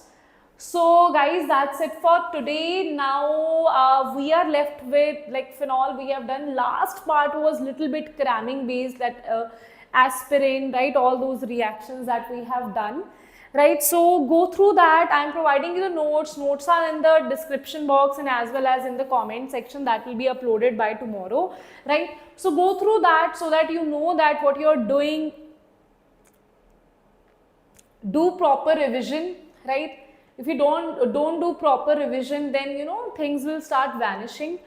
So guys, that's it for today. Now we are left with like phenol. We have done last part was little bit cramming based, that aspirant, right? All those reactions that we have done, right? So go through that. I am providing you the notes. Notes are in the description box and as well as in the comment section. That will be uploaded by tomorrow, right? So go through that so that you know that what you are doing. Do proper revision, right? If you don't do proper revision, then you know things will start vanishing.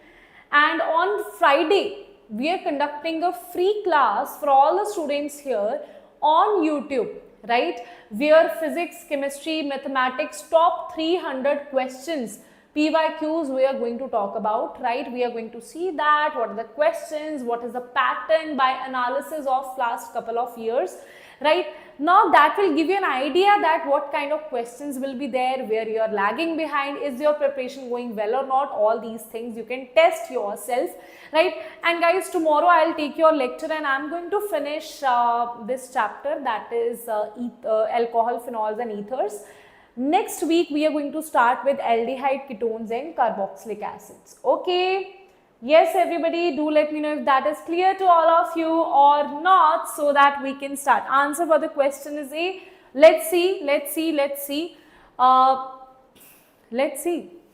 And on Friday we are conducting a free class for all the students here on YouTube, right? Where physics, chemistry, mathematics top 300 questions, PYQs we are going to talk about, right? We are going to see that what are the questions, what is the pattern by analysis of last couple of years, right? Now that will give you an idea that what kind of questions will be there, where you are lagging behind, is your preparation going well or not, all these things you can test yourself, right? And guys, tomorrow I'll take your lecture and I'm going to finish this chapter, that is alcohol, phenols and ethers. Next week we are going to start with aldehyde, ketones and carboxylic acids. Okay. Yes, everybody, do let me know if that is clear to all of you or not, so that we can start. Answer for the question is A. Let's see.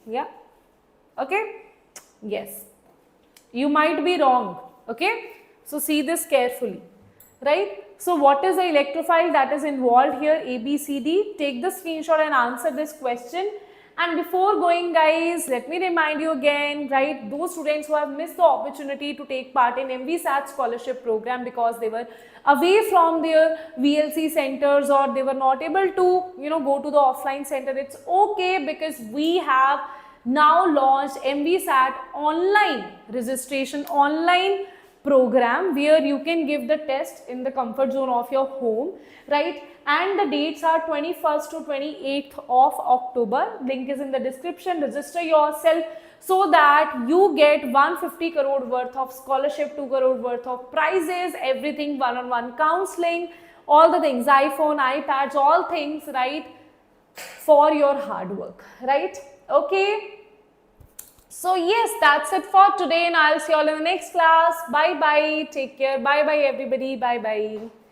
Yeah. Okay. Yes. You might be wrong. Okay. So see this carefully. Right. So what is the electrophile that is involved here? A, B, C, D. Take the screenshot and answer this question. And before going, guys, let me remind you again, right, those students who have missed the opportunity to take part in MVSAT scholarship program because they were away from their VLC centers or they were not able to, you know, go to the offline center, it's okay, because we have now launched MVSAT online registration, online program where you can give the test in the comfort zone of your home, right? And the dates are 21st to 28th of October. Link is in the description. Register yourself so that you get 150 crore worth of scholarship, 2 crore worth of prizes, everything, one-on-one counseling, all the things, iPhone, iPads, all things, right, for your hard work, right? Okay. So yes, that's it for today and I'll see you all in the next class. Bye bye. Take care. Bye bye everybody. Bye bye.